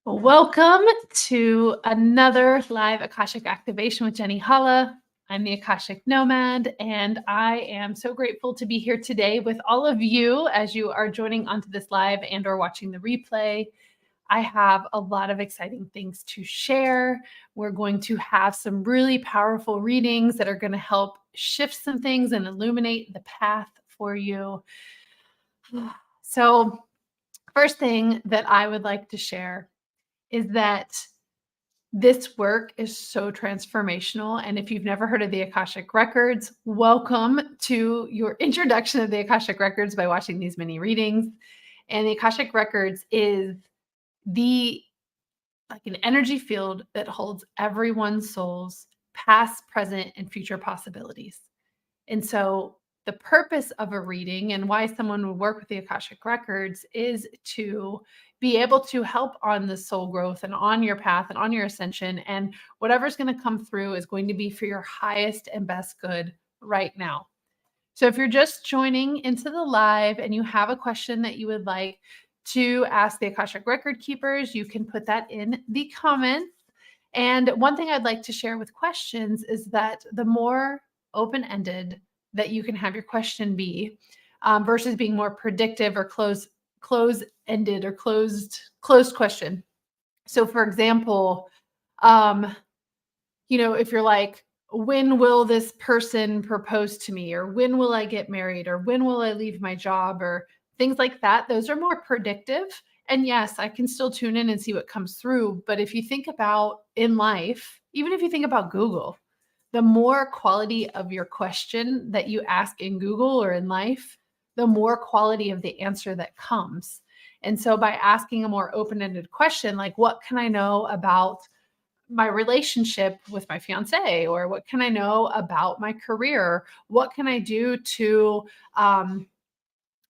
Welcome to another live Akashic activation with Jeni. I'm the Akashic Nomad, and I am so grateful to be here today with all of you as you are joining onto this live and or watching the replay. I have a lot of exciting things to share. We're going to have some really powerful readings that are going to help shift some things and illuminate the path for you. So, first thing that I would like to share is that this work is so transformational. And if you've never heard of the Akashic Records, welcome to your introduction of the Akashic Records by watching these mini readings. And the Akashic Records is an energy field that holds everyone's soul's past, present, and future possibilities. And so the purpose of a reading and why someone would work with the Akashic Records is to be able to help on the soul growth and on your path and on your ascension. And whatever's going to come through is going to be for your highest and best good right now. So if you're just joining into the live and you have a question that you would like to ask the Akashic Record Keepers, you can put that in the comments. And one thing I'd like to share with questions is that the more open-ended that you can have your question be, versus being more predictive or close-ended or closed question. So for example, if you're like, when will this person propose to me? Or when will I get married? Or when will I leave my job? Or things like that. Those are more predictive. And yes, I can still tune in and see what comes through. But if you think about in life, even if you think about Google, the more quality of your question that you ask in Google or in life, the more quality of the answer that comes. And so by asking a more open-ended question, like, what can I know about my relationship with my fiance? Or what can I know about my career? What can I do to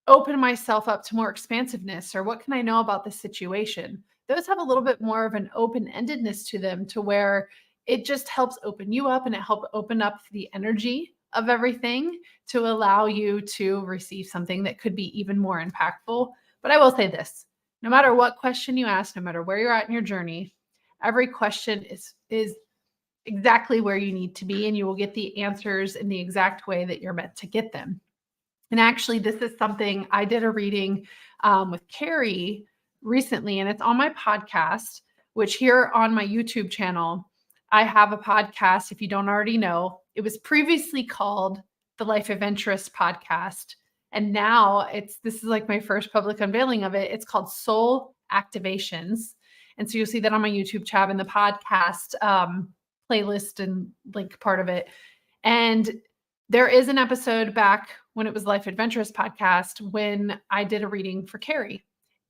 open myself up to more expansiveness? Or what can I know about this situation? Those have a little bit more of an open-endedness to them, to where it just helps open you up and it helps open up the energy of everything to allow you to receive something that could be even more impactful. But I will say this, no matter what question you ask, no matter where you're at in your journey, every question is exactly where you need to be, and you will get the answers in the exact way that you're meant to get them. And actually, this is something I did a reading with Carrie recently, and it's on my podcast, which here on my YouTube channel, I have a podcast. If you don't already know, it was previously called the Life Adventurous Podcast. And now this is like my first public unveiling of it. It's called Soul Activations. And so you'll see that on my YouTube tab in the podcast playlist and link part of it. And there is an episode back when it was Life Adventurous Podcast when I did a reading for Carrie.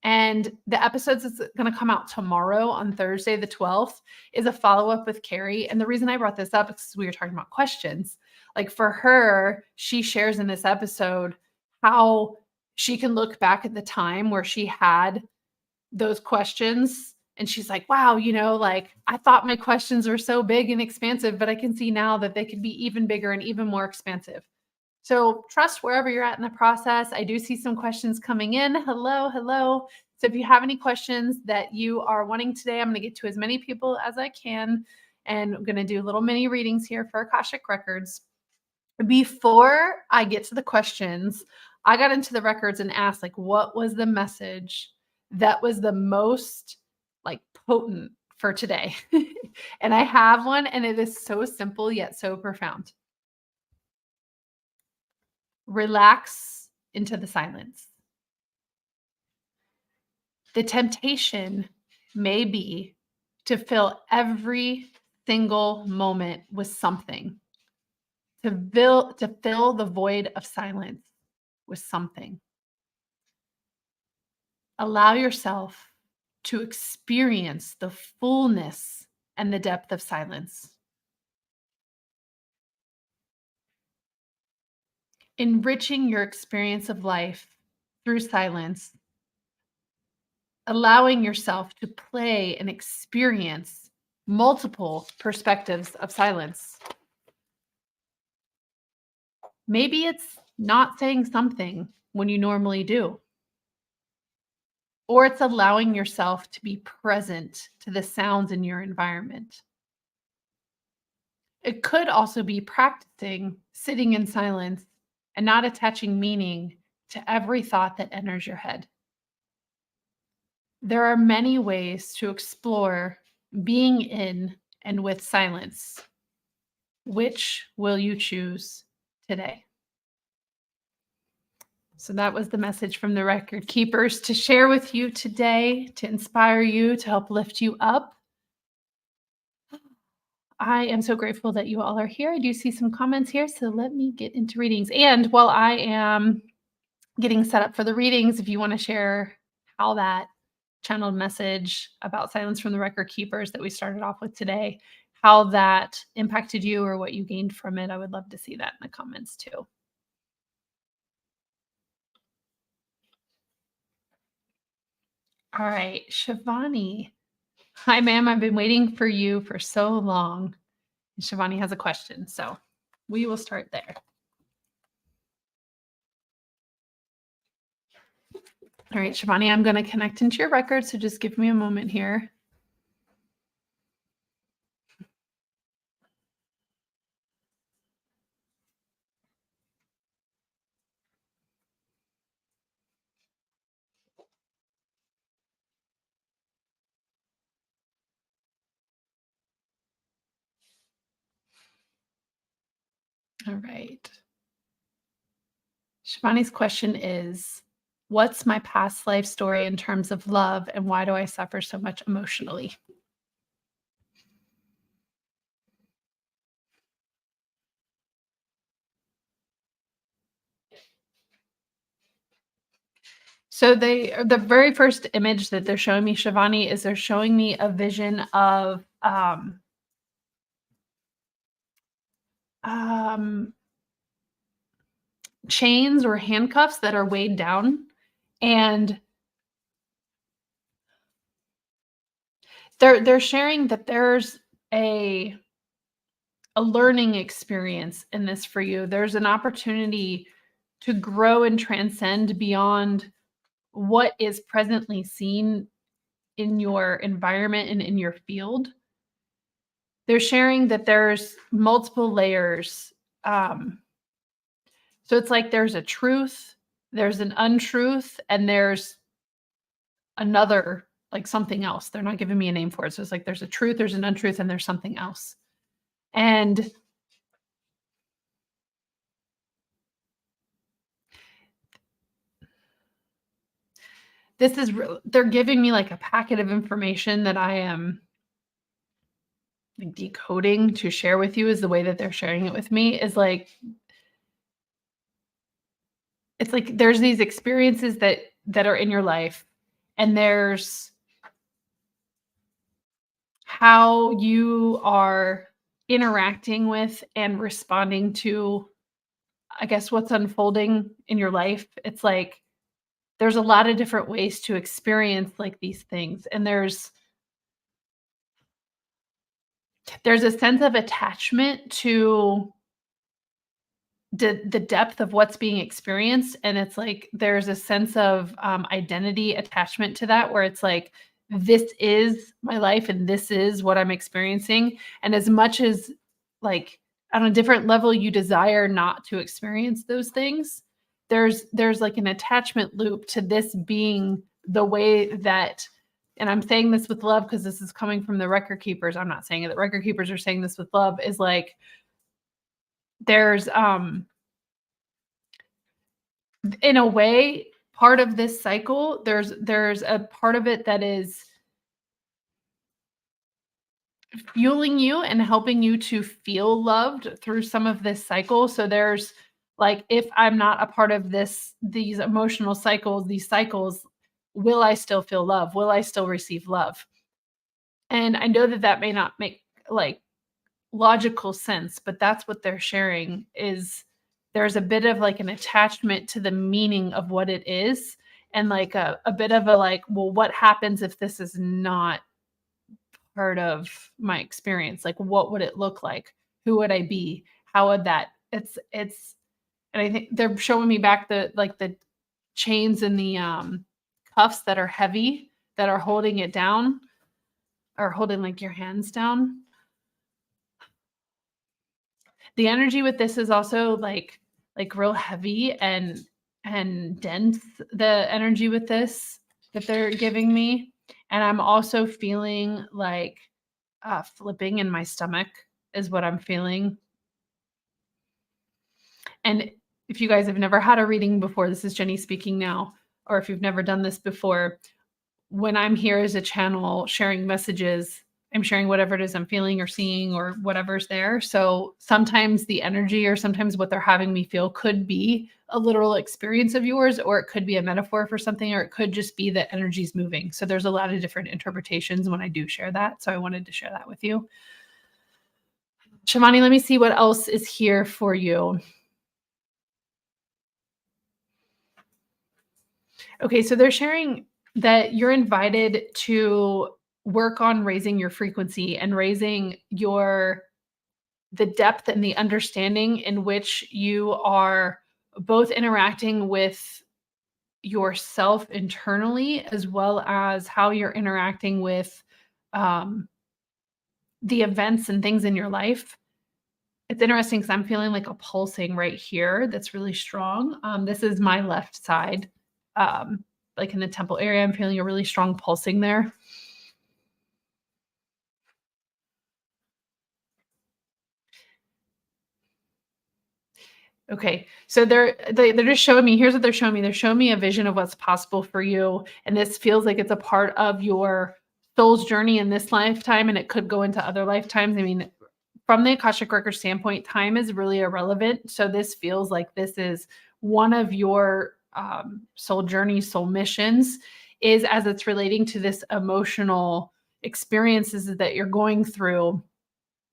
And the episodes that's going to come out tomorrow on Thursday, the 12th, is a follow-up with Carrie. And the reason I brought this up is because we were talking about questions. Like for her, she shares in this episode how she can look back at the time where she had those questions. And she's like, wow, like I thought my questions were so big and expansive, but I can see now that they could be even bigger and even more expansive. So trust wherever you're at in the process. I do see some questions coming in. Hello. So if you have any questions that you are wanting today, I'm going to get to as many people as I can. And I'm going to do little mini readings here for Akashic Records. Before I get to the questions, I got into the records and asked, like, what was the message that was the most potent for today? And I have one, and it is so simple yet so profound. Relax into the silence. The temptation may be to fill every single moment with something, to fill the void of silence with something. Allow yourself to experience the fullness and the depth of silence. Enriching your experience of life through silence, allowing yourself to play and experience multiple perspectives of silence. Maybe it's not saying something when you normally do. or it's allowing yourself to be present to the sounds in your environment. It could also be practicing sitting in silence and not attaching meaning to every thought that enters your head. There are many ways to explore being in and with silence. Which will you choose today? So that was the message from the record keepers to share with you today, to inspire you, to help lift you up. I am so grateful that you all are here. I do see some comments here, so let me get into readings. And while I am getting set up for the readings, if you want to share how that channeled message about silence from the record keepers that we started off with today, how that impacted you or what you gained from it, I would love to see that in the comments too. All right, Shivani. Hi, ma'am. I've been waiting for you for so long. Shivani has a question, so we will start there. All right, Shivani, I'm going to connect into your record, so just give me a moment here. All right. Shivani's question is, what's my past life story in terms of love, and why do I suffer so much emotionally? So the very first image that they're showing me, Shivani, is they're showing me a vision of um, chains or handcuffs that are weighed down, and they're sharing that there's a learning experience in this for you. There's an opportunity to grow and transcend beyond what is presently seen in your environment and in your field. They're sharing that there's multiple layers. So it's like there's a truth, there's an untruth, and there's another, like something else. They're not giving me a name for it. So it's like there's a truth, there's an untruth, and there's something else. And this is they're giving me like a packet of information that I am like decoding to share with you, is the way that they're sharing it with me, is like it's like there's these experiences that are in your life, and there's how you are interacting with and responding to, I guess, what's unfolding in your life. It's like there's a lot of different ways to experience like these things, and there's a sense of attachment to the depth of what's being experienced, and it's like there's a sense of identity attachment to that, where it's like this is my life and this is what I'm experiencing, and as much as like on a different level you desire not to experience those things, there's like an attachment loop to this being the way that, and I'm saying this with love because this is coming from the record keepers. I'm not saying it, the record keepers are saying this with love, is like there's in a way part of this cycle, there's a part of it that is fueling you and helping you to feel loved through some of this cycle. So there's like, if I'm not a part of these emotional cycles, these cycles, will I still feel love? Will I still receive love? And I know that that may not make like logical sense, but that's what they're sharing, is there's a bit of like an attachment to the meaning of what it is, and like a bit of a like, well, what happens if this is not part of my experience? Like, what would it look like? Who would I be? How would that, it's and I think they're showing me back the like the chains and the cuffs that are heavy, that are holding it down, or holding, like, your hands down. The energy with this is also, like, real heavy and dense, the energy with this that they're giving me, and I'm also feeling, like, flipping in my stomach is what I'm feeling. And if you guys have never had a reading before, this is Jenny speaking now, or if you've never done this before, when I'm here as a channel sharing messages, I'm sharing whatever it is I'm feeling or seeing or whatever's there. So sometimes the energy or sometimes what they're having me feel could be a literal experience of yours, or it could be a metaphor for something, or it could just be that energy's moving. So there's a lot of different interpretations when I do share that. So I wanted to share that with you. Shivani, let me see what else is here for you. Okay, so they're sharing that you're invited to work on raising your frequency and raising the depth and the understanding in which you are both interacting with yourself internally as well as how you're interacting with um, the events and things in your life. It's interesting because I'm feeling like a pulsing right here that's really strong. This is my left side, like in the temple area. I'm feeling a really strong pulsing there. Okay, so they're just showing me. Here's what they're showing me. They're showing me a vision of what's possible for you, and this feels like it's a part of your soul's journey in this lifetime, and it could go into other lifetimes. I mean, from the Akashic Record standpoint, time is really irrelevant. So this feels like this is one of your soul journeys, soul missions, is as it's relating to this emotional experiences that you're going through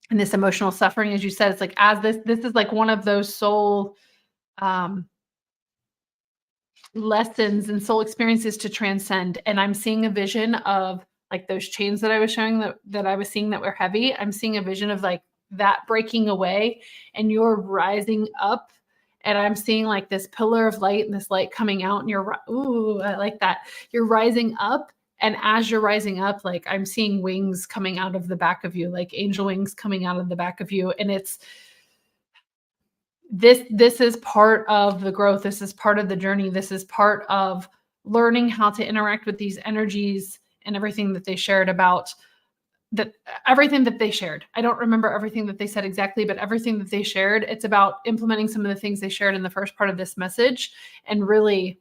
and this emotional suffering. As you said, it's like as this is like one of those soul um, lessons and soul experiences to transcend. And I'm seeing a vision of like those chains that I was showing that I was seeing that were heavy. I'm seeing a vision of like that breaking away and you're rising up. And I'm seeing like this pillar of light and this light coming out, and ooh, I like that. You're rising up. And as you're rising up, like I'm seeing wings coming out of the back of you, like angel wings coming out of the back of you. And it's this is part of the growth. This is part of the journey. This is part of learning how to interact with these energies and everything that they shared about that everything that they shared. I don't remember everything that they said exactly, but everything that they shared, it's about implementing some of the things they shared in the first part of this message and really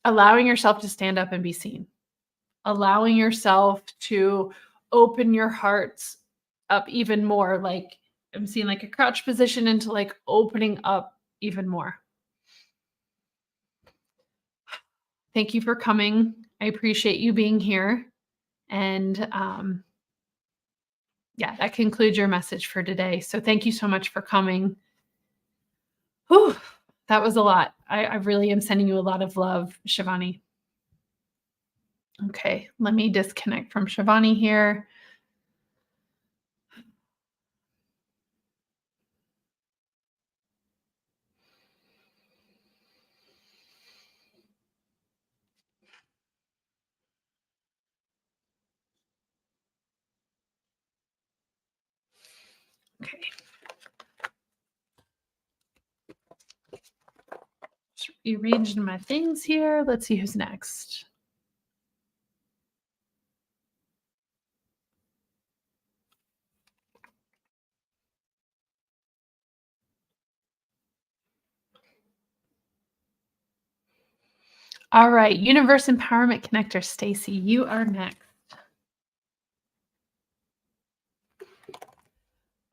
allowing yourself to stand up and be seen. Allowing yourself to open your heart up even more. Like I'm seeing like a crouch position into like opening up even more. Thank you for coming. I appreciate you being here. And yeah, that concludes your message for today. So thank you so much for coming. Whew, that was a lot. I really am sending you a lot of love, Shivani. Okay, let me disconnect from Shivani here. Okay. Just rearranged my things here. Let's see who's next. All right, Universe Empowerment Connector, Stacy, you are next.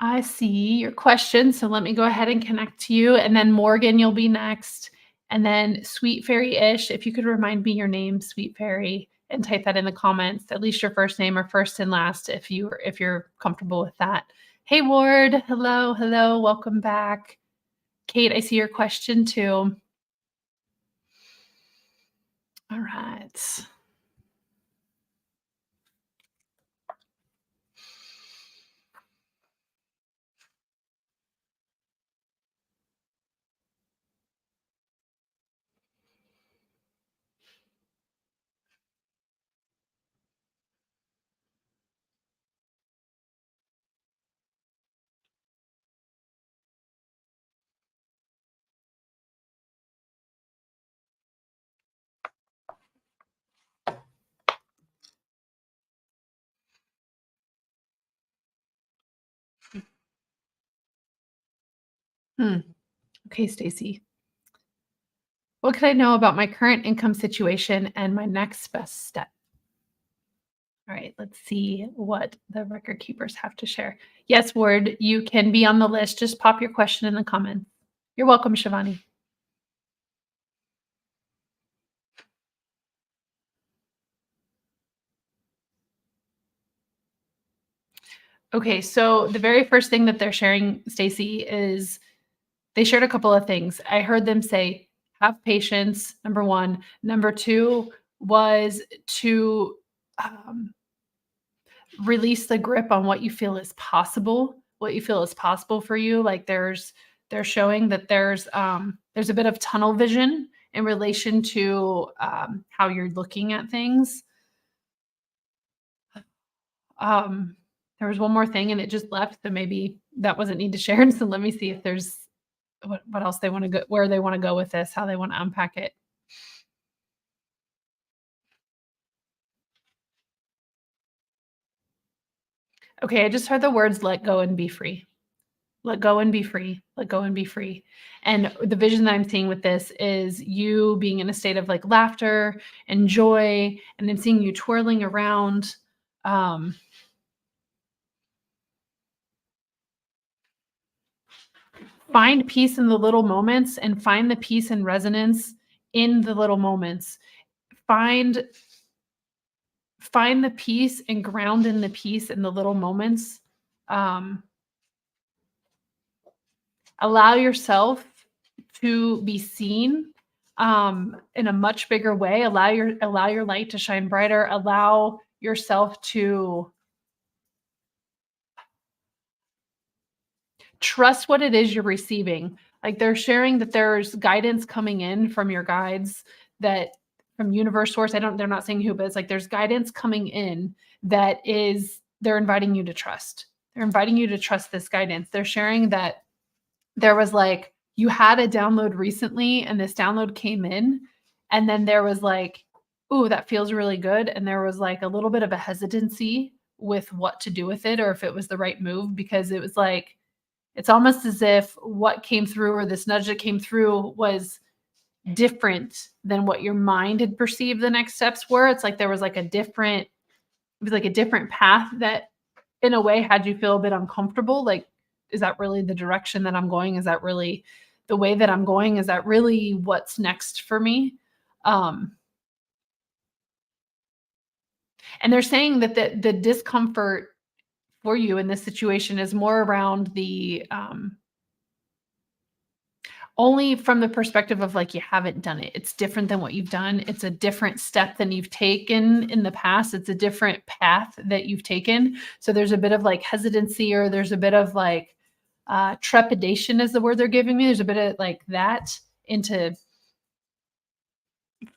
I see your question, so let me go ahead and connect to you, and then Morgan, you'll be next, and then Sweet Fairy-ish, if you could remind me your name, Sweet Fairy, and type that in the comments, at least your first name or first and last, if you're comfortable with that. Hey, Ward, hello, hello, welcome back. Kate, I see your question too. All right. Hmm. Okay, Stacy. What could I know about my current income situation and my next best step? All right, let's see what the record keepers have to share. Yes, Ward, you can be on the list. Just pop your question in the comments. You're welcome, Shivani. Okay, so the very first thing that they're sharing, Stacy, is they shared a couple of things. I heard them say, have patience, number one. Number two was to um, release the grip on what you feel is possible, what you feel is possible for you. Like they're showing that there's a bit of tunnel vision in relation to how you're looking at things. Um, there was one more thing and it just left, so maybe that wasn't need to share. So let me see if there's what else they want to go, where they want to go with this, how they want to unpack it. Okay, I just heard the words let go and be free. Let go and be free. Let go and be free. And the vision that I'm seeing with this is you being in a state of like laughter and joy, and then seeing you twirling around. Um, find peace in the little moments and find the peace and resonance in the little moments. Find find the peace and ground in the peace in the little moments. Um, allow yourself to be seen in a much bigger way. Allow your light to shine brighter. Allow yourself to trust what it is you're receiving. Like they're sharing that there's guidance coming in from your guides, that from universe source. They're not saying who, but it's like there's guidance coming in that is they're inviting you to trust. They're inviting you to trust this guidance. They're sharing that there was like you had a download recently and this download came in and then there was like, ooh, that feels really good, and there was like a little bit of a hesitancy with what to do with it or if it was the right move, because it was like it's almost as if what came through or this nudge that came through was different than what your mind had perceived the next steps were. It's like there was like it was like a different path that in a way had you feel a bit uncomfortable. Like, is that really the direction that I'm going? Is that really the way that I'm going? Is that really what's next for me? Um, and they're saying that the discomfort for you in this situation is more around the only from the perspective of like you haven't done it. It's different than what you've done. It's a different step than you've taken in the past. It's a different path that you've taken. So there's a bit of like hesitancy, or there's a bit of like trepidation is the word they're giving me. There's a bit of like that into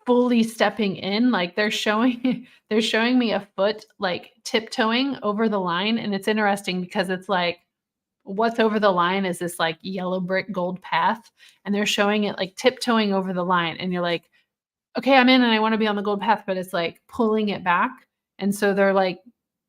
fully stepping in. Like they're showing they're showing me a foot like tiptoeing over the line, and it's interesting because it's like what's over the line is this like yellow brick gold path, and they're showing it like tiptoeing over the line, and you're like, okay, I'm in and I want to be on the gold path, but it's like pulling it back. And so they're like,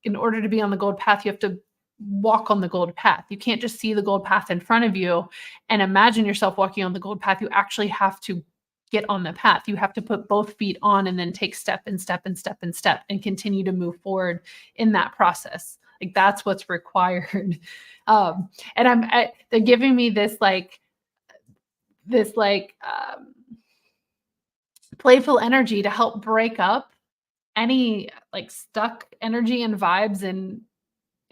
in order to be on the gold path, you have to walk on the gold path. You can't just see the gold path in front of you and imagine yourself walking on the gold path. You actually have to get on the path. You have to put both feet on and then take step and step and step and step and continue to move forward in that process. Like that's what's required. And they're giving me this playful energy to help break up any like stuck energy and vibes in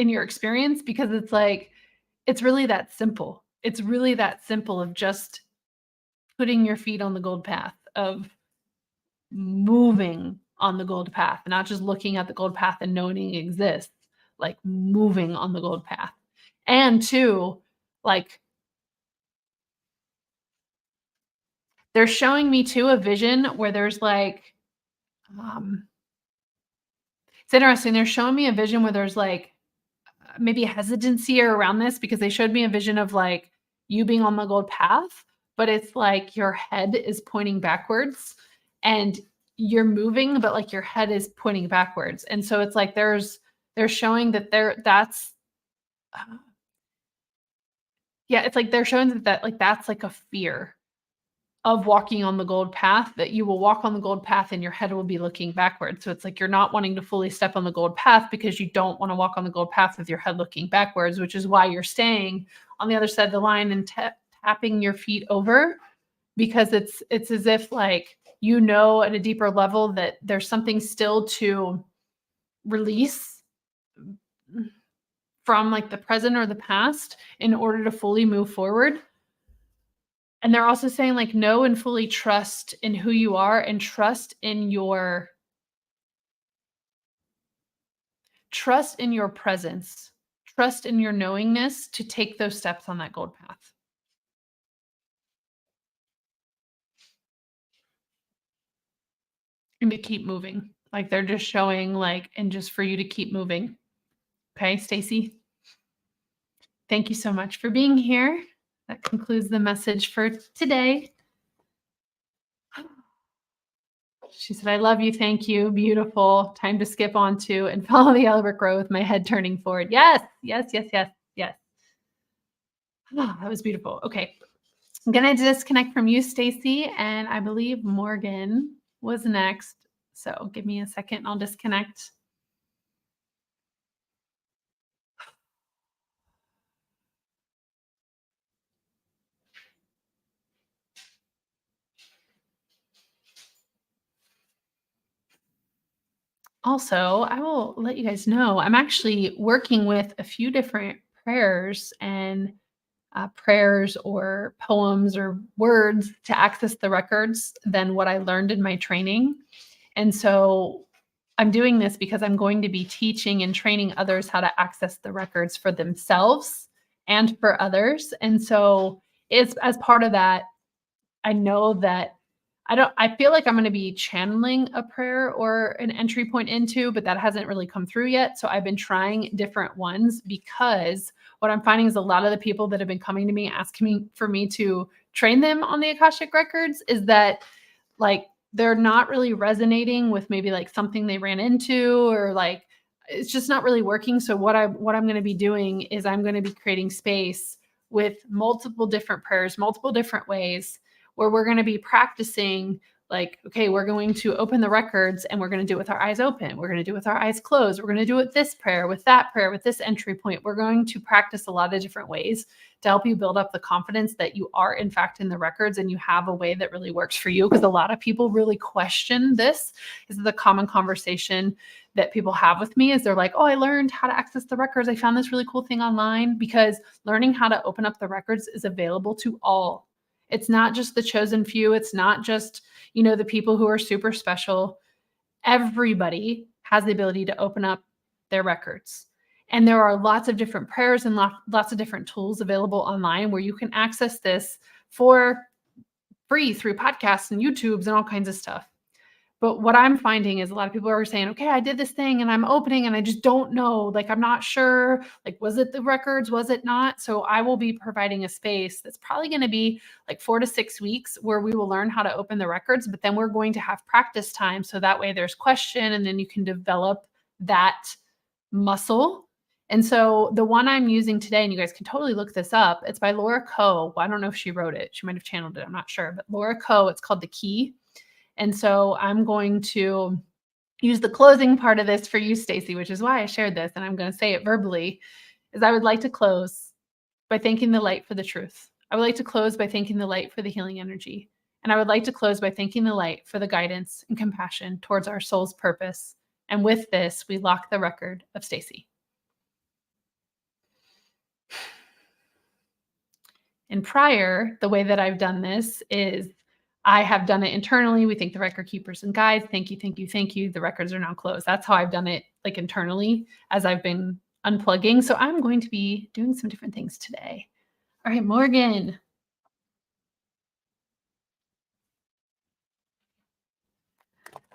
your experience, because it's like it's really that simple. It's really that simple of just putting your feet on the gold path, of moving on the gold path, not just looking at the gold path and knowing it exists, like moving on the gold path. And two, like they're showing me too a vision where there's like um it's interesting. They're showing me a vision where there's like maybe a hesitancy around this, because they showed me a vision of like you being on the gold path, but it's like your head is pointing backwards and you're moving, but like your head is pointing backwards. And so it's like they're showing that that's Yeah, it's like they're showing that like that's like a fear of walking on the gold path, that you will walk on the gold path and your head will be looking backwards. So it's like you're not wanting to fully step on the gold path because you don't want to walk on the gold path with your head looking backwards, which is why you're staying on the other side of the line and tapping your feet over, because it's as if like at a deeper level that there's something still to release from like the present or the past in order to fully move forward. And they're also saying like know and fully trust in who you are and trust in your presence. Trust in your knowingness to take those steps on that gold path. And to keep moving. Like they're just showing like and just for you to keep moving. Okay, Stacy? Thank you so much for being here. That concludes the message for today. She said, I love you. Thank you. Beautiful. Time to skip on to and follow the yellow brick road with my head turning forward. Yes, yes, yes, yes, yes. Oh, that was beautiful. Okay. I'm going to disconnect from you, Stacy, and I believe Morgan was next. So give me a second. I'll disconnect. Also, I will let you guys know I'm actually working with a few different prayers and prayers or poems or words to access the records than what I learned in my training. And so I'm doing this because I'm going to be teaching and training others how to access the records for themselves and for others. And so it's as part of that, I know that I feel like I'm going to be channeling a prayer or an entry point into, but that hasn't really come through yet. So I've been trying different ones because what I'm finding is a lot of the people that have been coming to me asking me for me to train them on the Akashic records is that like they're not really resonating with maybe like something they ran into or like it's just not really working. So what I'm going to be doing is I'm going to be creating space with multiple different prayers, multiple different ways where we're going to be practicing like, okay, we're going to open the records and we're going to do it with our eyes open. We're going to do it with our eyes closed. We're going to do it with this prayer, with that prayer, with this entry point. We're going to practice a lot of different ways to help you build up the confidence that you are in fact in the records and you have a way that really works for you. Because a lot of people really question this. This is the common conversation that people have with me is they're like, oh, I learned how to access the records. I found this really cool thing online, because learning how to open up the records is available to all. It's not just the chosen few. It's not just, the people who are super special. Everybody has the ability to open up their records. And there are lots of different prayers and lots of different tools available online where you can access this for free through podcasts and YouTubes and all kinds of stuff. But what I'm finding is a lot of people are saying, okay, I did this thing and I'm opening and I just don't know. Like, I'm not sure. Like, was it the records? Was it not? So I will be providing a space that's probably going to be like 4 to 6 weeks where we will learn how to open the records, but then we're going to have practice time. So that way there's question and then you can develop that muscle. And so the one I'm using today, and you guys can totally look this up, it's by Laura Coe. Well, I don't know if she wrote it. She might have channeled it. I'm not sure. But Laura Coe, it's called The Key. And so I'm going to use the closing part of this for you, Stacy, which is why I shared this. And I'm going to say it verbally, is I would like to close by thanking the light for the truth. I would like to close by thanking the light for the healing energy. And I would like to close by thanking the light for the guidance and compassion towards our soul's purpose. And with this, we lock the record of Stacy. And prior, the way that I've done this is I have done it internally. We thank the record keepers and guides. Thank you, thank you, thank you. The records are now closed. That's how I've done it, like internally, as I've been unplugging. So I'm going to be doing some different things today. All right, Morgan.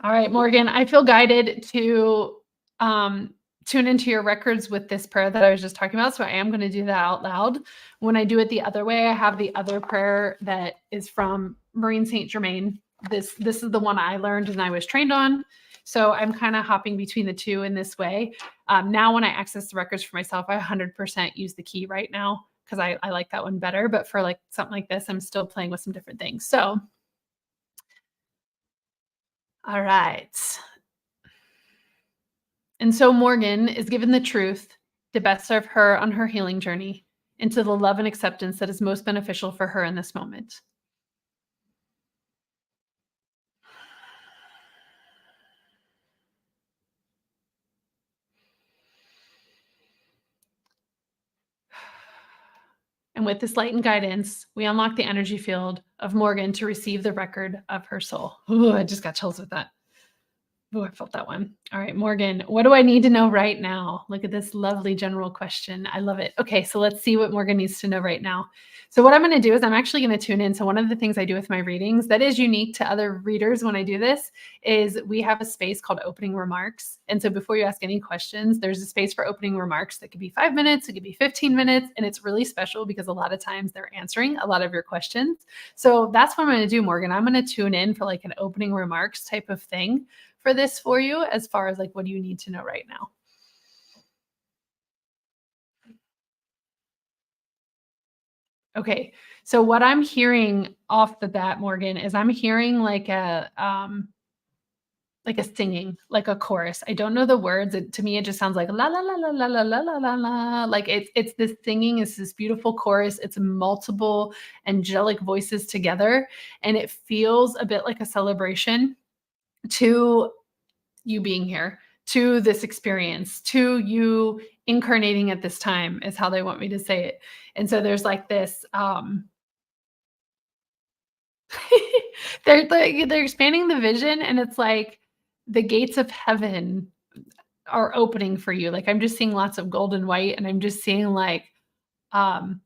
All right, Morgan, I feel guided to tune into your records with this prayer that I was just talking about. So I am going to do that out loud. When I do it the other way, I have the other prayer that is from Maureen St. Germain. This is the one I learned and I was trained on. So I'm kind of hopping between the two in this way. Now, when I access the records for myself, I 100% use the key right now, because I like that one better. But for like something like this, I'm still playing with some different things. So, all right. And so Morgan is given the truth to best serve her on her healing journey into the love and acceptance that is most beneficial for her in this moment. And with this light and guidance, we unlock the energy field of Morgan to receive the record of her soul. Ooh, I just got chills with that. Oh, I felt that one. All right, Morgan, what do I need to know right now? Look at this lovely general question. I love it. Okay, so let's see what Morgan needs to know right now. So what I'm going to do is I'm actually going to tune in. So one of the things I do with my readings that is unique to other readers when I do this is we have a space called opening remarks. And so before you ask any questions, there's a space for opening remarks that could be 5 minutes, it could be 15 minutes, and it's really special because a lot of times they're answering a lot of your questions. So that's what I'm going to do, Morgan. I'm going to tune in for like an opening remarks type of thing for this for you as far as like what do you need to know right now. Okay. So what I'm hearing off the bat, Morgan, is I'm hearing like a singing, like a chorus. I don't know the words. To me, it just sounds like la la la la la la la la la la. Like it's this singing. It's this beautiful chorus. It's multiple angelic voices together, and it feels a bit like a celebration to you being here, to this experience, to you incarnating at this time is how they want me to say it. And so there's like this they're expanding the vision and it's like the gates of heaven are opening for you. Like I'm just seeing lots of gold and white and I'm just seeing like um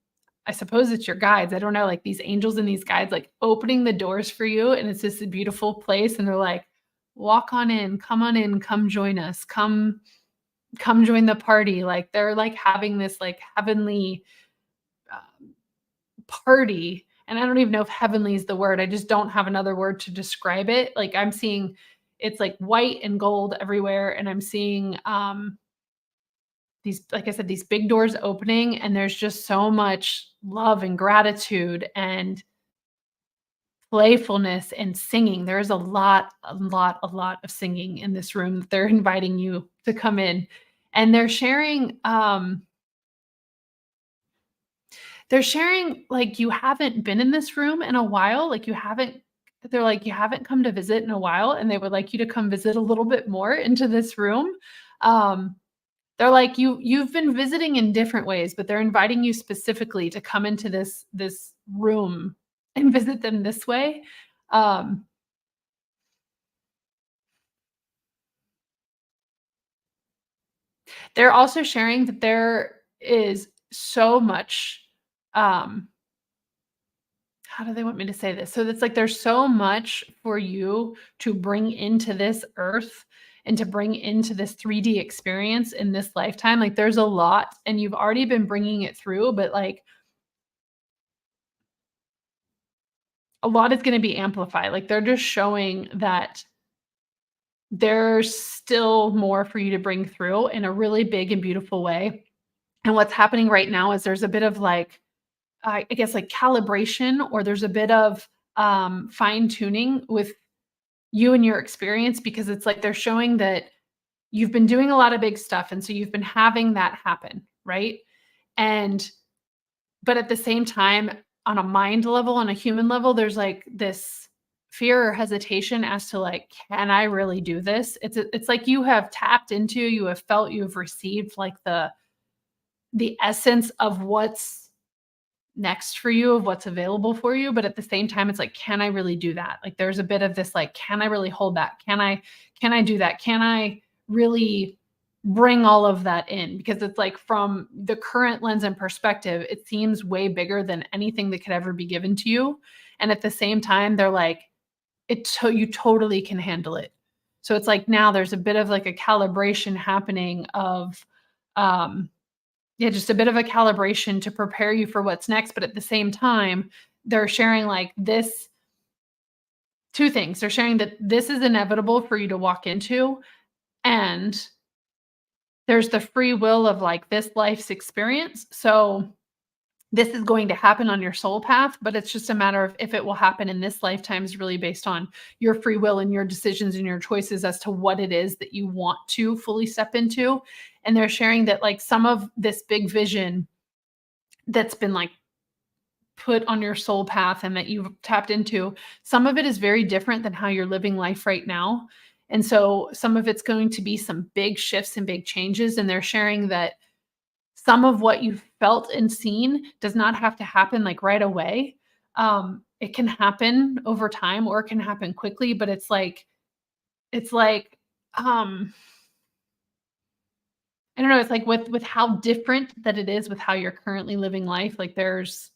I suppose it's your guides. I don't know, like these angels and these guides like opening the doors for you and it's just a beautiful place and they're like walk on in, come join us. Come join the party. Like they're like having this like heavenly party. And I don't even know if heavenly is the word. I just don't have another word to describe it. Like I'm seeing it's like white and gold everywhere. And I'm seeing these, like I said, these big doors opening, and there's just so much love and gratitude and playfulness and singing. There's a lot of singing in this room that they're inviting you to come in. And they're sharing like you haven't been in this room in a while, like you haven't they're like you haven't come to visit in a while and they would like you to come visit a little bit more into this room. Um they're like you've been visiting in different ways, but they're inviting you specifically to come into this room and visit them this way. Um they're also sharing that there is so much um how do they want me to say this? So it's like there's so much for you to bring into this earth and to bring into this 3D experience in this lifetime. Like there's a lot and you've already been bringing it through, but like a lot is going to be amplified. Like they're just showing that there's still more for you to bring through in a really big and beautiful way. And what's happening right now is there's a bit of like I guess like calibration or there's a bit of fine tuning with you and your experience because it's like they're showing that you've been doing a lot of big stuff and so you've been having that happen, right? And but at the same time on a mind level, on a human level, there's like this fear or hesitation as to like can I really do this? It's like you have tapped into, you have felt, you have received like the essence of what's next for you, of what's available for you, but at the same time it's like can I really do that? Like there's a bit of this like can I really hold that? Can I do that? Can I really bring all of that in? Because it's like from the current lens and perspective it seems way bigger than anything that could ever be given to you, and at the same time they're like you totally can handle it. So it's like now there's a bit of like a calibration happening of um yeah, just a bit of a calibration to prepare you for what's next, but at the same time, they're sharing like this 2 things. They're sharing that this is inevitable for you to walk into, and there's the free will of like this life's experience. So this is going to happen on your soul path, but it's just a matter of if it will happen in this lifetime is really based on your free will and your decisions and your choices as to what it is that you want to fully step into. And they're sharing that like some of this big vision that's been like put on your soul path and that you've tapped into, some of it is very different than how you're living life right now. And so some of it's going to be some big shifts and big changes. And they're sharing that some of what you've felt and seen does not have to happen like right away. It can happen over time or it can happen quickly, but it's like, um, I don't know, it's like with how different that it is with how you're currently living life. Like there's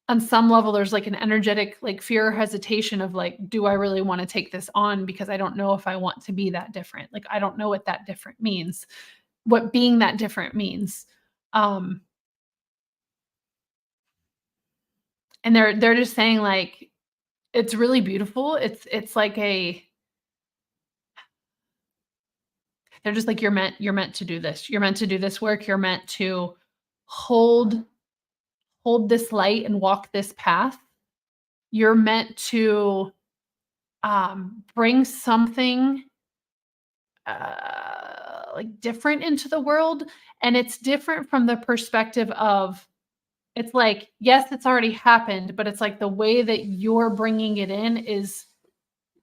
on some level, there's like an energetic like fear or hesitation of like, do I really want to take this on? Because I don't know if I want to be that different. Like I don't know what that different means, what being that different means. Um, and they're just saying like it's really beautiful. It's like a they're just like you're meant to do this. You're meant to do this work. You're meant to hold hold this light and walk this path. You're meant to bring something like different into the world, and it's different from the perspective of it's like yes, it's already happened, but it's like the way that you're bringing it in is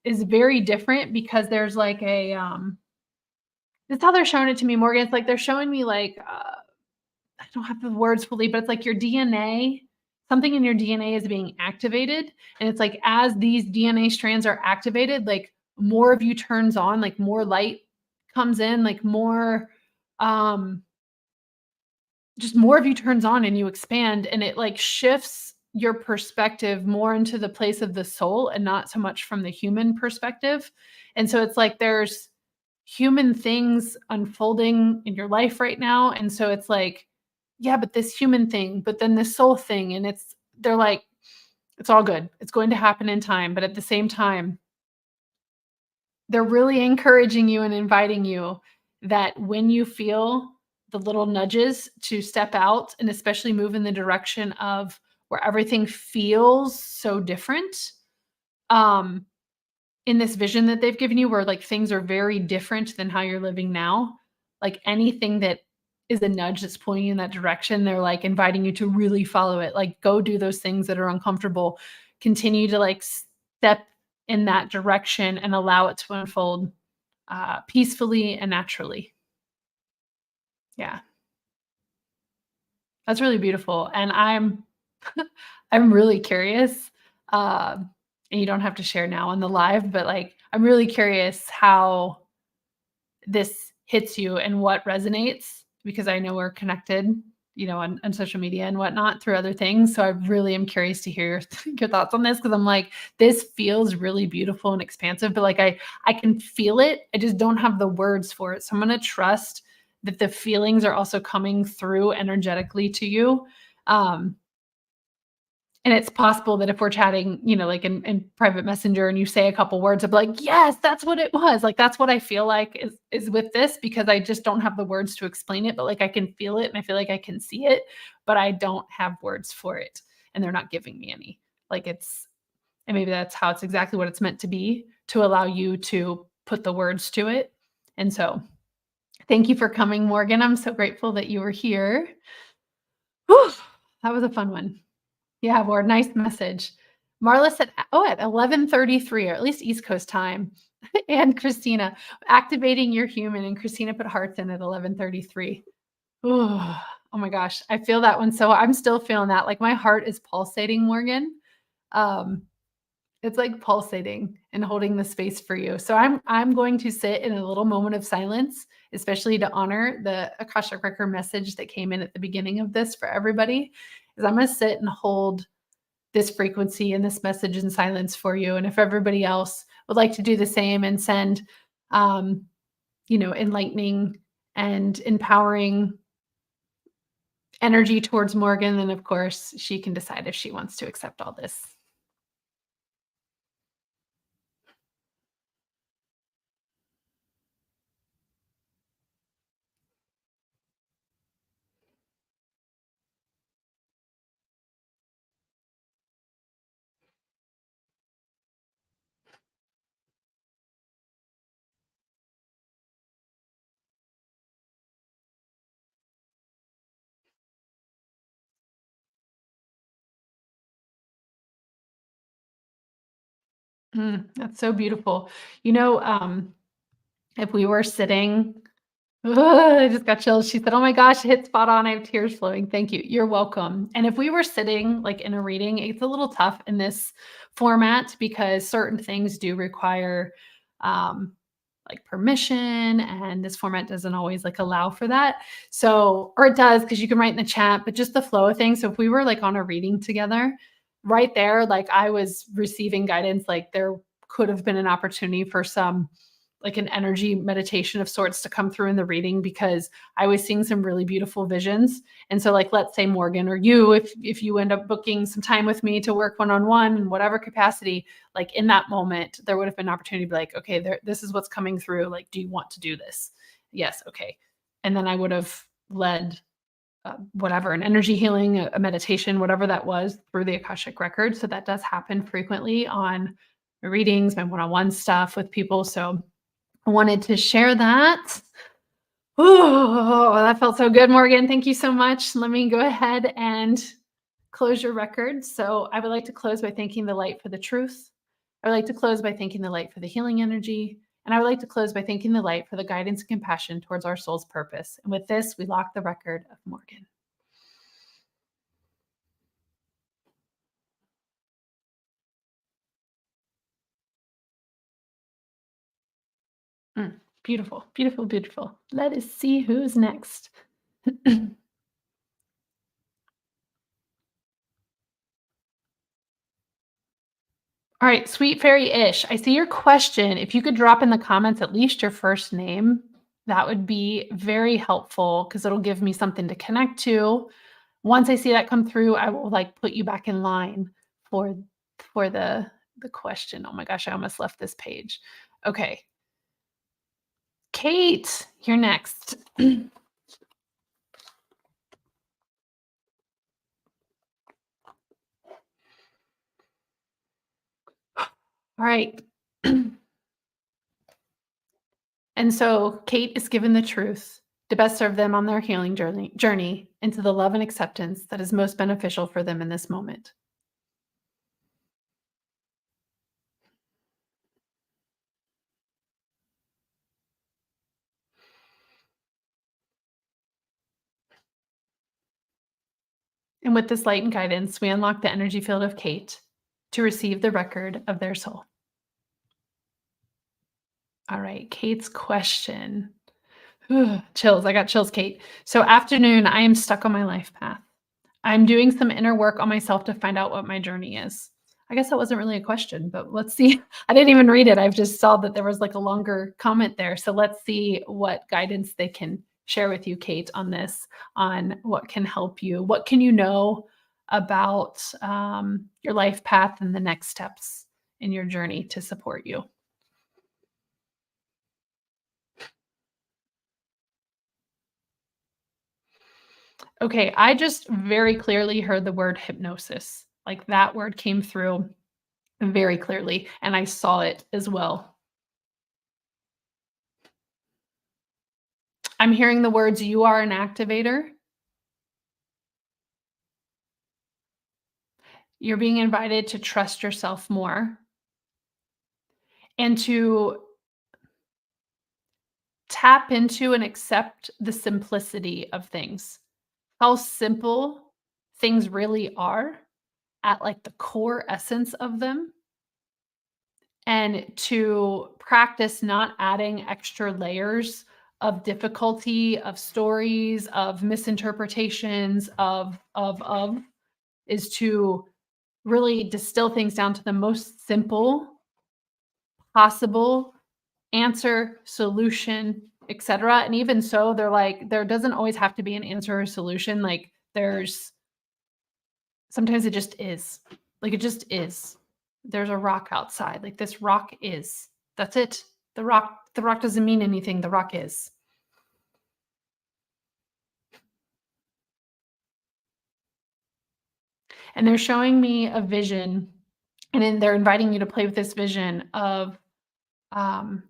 very different because there's like a that's how they're showing it to me, Morgan. It's like they're showing me like I don't have the words fully, but it's like your DNA, something in your DNA is being activated. And it's like as these DNA strands are activated, like more of you turns on, like more light comes in, like more um just more of you turns on and you expand and it like shifts your perspective more into the place of the soul and not so much from the human perspective. And so it's like there's human things unfolding in your life right now. And so it's like, yeah, but this human thing, but then this soul thing. And they're like, it's all good. It's going to happen in time. But at the same time, they're really encouraging you and inviting you that when you feel the little nudges to step out and especially move in the direction of where everything feels so different, um, in this vision that they've given you where like things are very different than how you're living now, like anything that is a nudge that's pulling you in that direction, they're like inviting you to really follow it. Like go do those things that are uncomfortable. Continue to like step in that direction and allow it to unfold peacefully and naturally. Yeah, that's really beautiful. And I'm I'm really curious. And you don't have to share now on the live, but like I'm really curious how this hits you and what resonates because I know we're connected, you know, on social media and whatnot through other things. So I really am curious to hear your thoughts on this because I'm like, this feels really beautiful and expansive, but like I can feel it. I just don't have the words for it. So I'm gonna trust that the feelings are also coming through energetically to you. Um, and it's possible that if we're chatting, you know, like in private messenger and you say a couple words, I'll be like, yes, that's what it was. Like, that's what I feel like is with this because I just don't have the words to explain it, but like I can feel it and I feel like I can see it, but I don't have words for it. And they're not giving me any. Like and maybe that's how it's exactly what it's meant to be to allow you to put the words to it. And so thank you for coming, Morgan. I'm so grateful that you were here. Whew, that was a fun one. Yeah, Ward, nice message. Marla said, oh, at 11:33, or at least East Coast time. And Christina, activating your human. And Christina put hearts in at 11:33. Oh, oh my gosh. I feel that one. So I'm still feeling that. Like my heart is pulsating, Morgan. Um, it's like pulsating and holding the space for you. So I'm going to sit in a little moment of silence, especially to honor the Akashic Record message that came in at the beginning of this for everybody. Is I'm going to sit and hold this frequency and this message in silence for you. And if everybody else would like to do the same and send, um, you know, enlightening and empowering energy towards Morgan, then of course she can decide if she wants to accept all this. That's so beautiful. You know, if we were sitting Ugh, I just got chills. She said, "Oh my gosh, it hit spot on. I have tears flowing. Thank you. You're welcome." And if we were sitting like in a reading, it's a little tough in this format because certain things do require um like permission, and this format doesn't always like allow for that. So, or it does because you can write in the chat, but just the flow of things. So if we were like on a reading together, right there, like I was receiving guidance, like there could have been an opportunity for some like an energy meditation of sorts to come through in the reading because I was seeing some really beautiful visions. And so like let's say Morgan or you, if you end up booking some time with me to work one-on-one in whatever capacity, like in that moment, there would have been an opportunity to be like, okay, this is what's coming through. Like, do you want to do this? Yes, okay. And then I would have led whatever, an energy healing, a meditation, whatever that was, through the Akashic record. So that does happen frequently on my readings, my one-on-one stuff with people. So I wanted to share that. Oh, that felt so good, Morgan. Thank you so much. Let me go ahead and close your record. So I would like to close by thanking the light for the truth. I would like to close by thanking the light for the healing energy. And I would like to close by thanking the light for the guidance and compassion towards our soul's purpose. And with this, we lock the record of Morgan. Beautiful, beautiful, beautiful. Let us see who's next. All right, sweet fairy ish. I see your question. If you could drop in the comments at least your first name, that would be very helpful because it'll give me something to connect to. Once I see that come through, I will like put you back in line for the question. Oh my gosh, I almost left this page. Okay. Kate, you're next. All right. And so Kate is given the truth to best serve them on their healing journey into the love and acceptance that is most beneficial for them in this moment. And with this light and guidance, we unlock the energy field of Kate to receive the record of their soul. All right, Kate's question. Chills. I got chills, Kate. So, afternoon, I am stuck on my life path. I'm doing some inner work on myself to find out what my journey is. I guess that wasn't really a question, but let's see. I didn't even read it. I just saw that there was like a longer comment there. So let's see what guidance they can share with you, Kate, on this, on what can help you. What can you know about your life path and the next steps in your journey to support you? Okay, I just very clearly heard the word hypnosis. Like that word came through very clearly, and I saw it as well. I'm hearing the words, "You are an activator." You're being invited to trust yourself more and to tap into and accept the simplicity of things. How simple things really are at like the core essence of them, and to practice not adding extra layers of difficulty, of stories, of misinterpretations, of is to really distill things down to the most simple possible answer, solution, etc. And even so, they're like, there doesn't always have to be an answer or solution. Like there's sometimes it just is. Like it just is. There's a rock outside. Like this rock is. That's it. The rock doesn't mean anything. The rock is. And they're showing me a vision, and then they're inviting you to play with this vision of um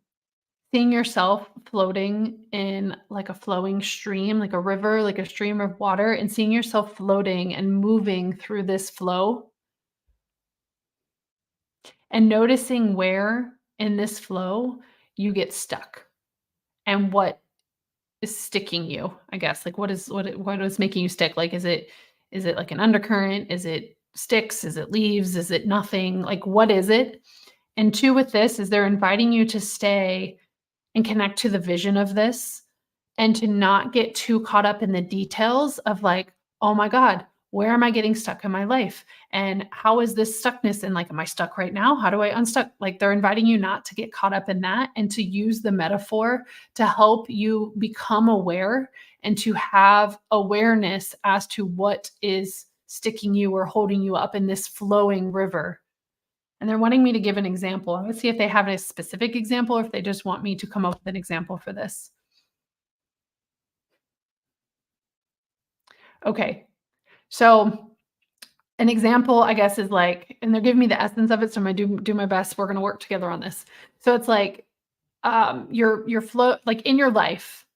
seeing yourself floating in like a flowing stream, like a river, like a stream of water, and seeing yourself floating and moving through this flow. and noticing where in this flow you get stuck and what is sticking you, I guess. Like what is making you stick? Like is it like an undercurrent? Is it sticks? Is it leaves? Is it nothing? Like what is it? And two, with this is they're inviting you to stay and connect to the vision of this and to not get too caught up in the details of like, oh my God, where am I getting stuck in my life? And how is this stuckness? And like, am I stuck right now? How do I unstuck? Like, they're inviting you not to get caught up in that and to use the metaphor to help you become aware and to have awareness as to what is sticking you or holding you up in this flowing river. And they're wanting me to give an example. Let's see if they have a specific example or if they just want me to come up with an example for this. Okay. So an example, I guess, is like, and they're giving me the essence of it, so I'm gonna do my best. We're gonna work together on this. So it's like your flow, like in your life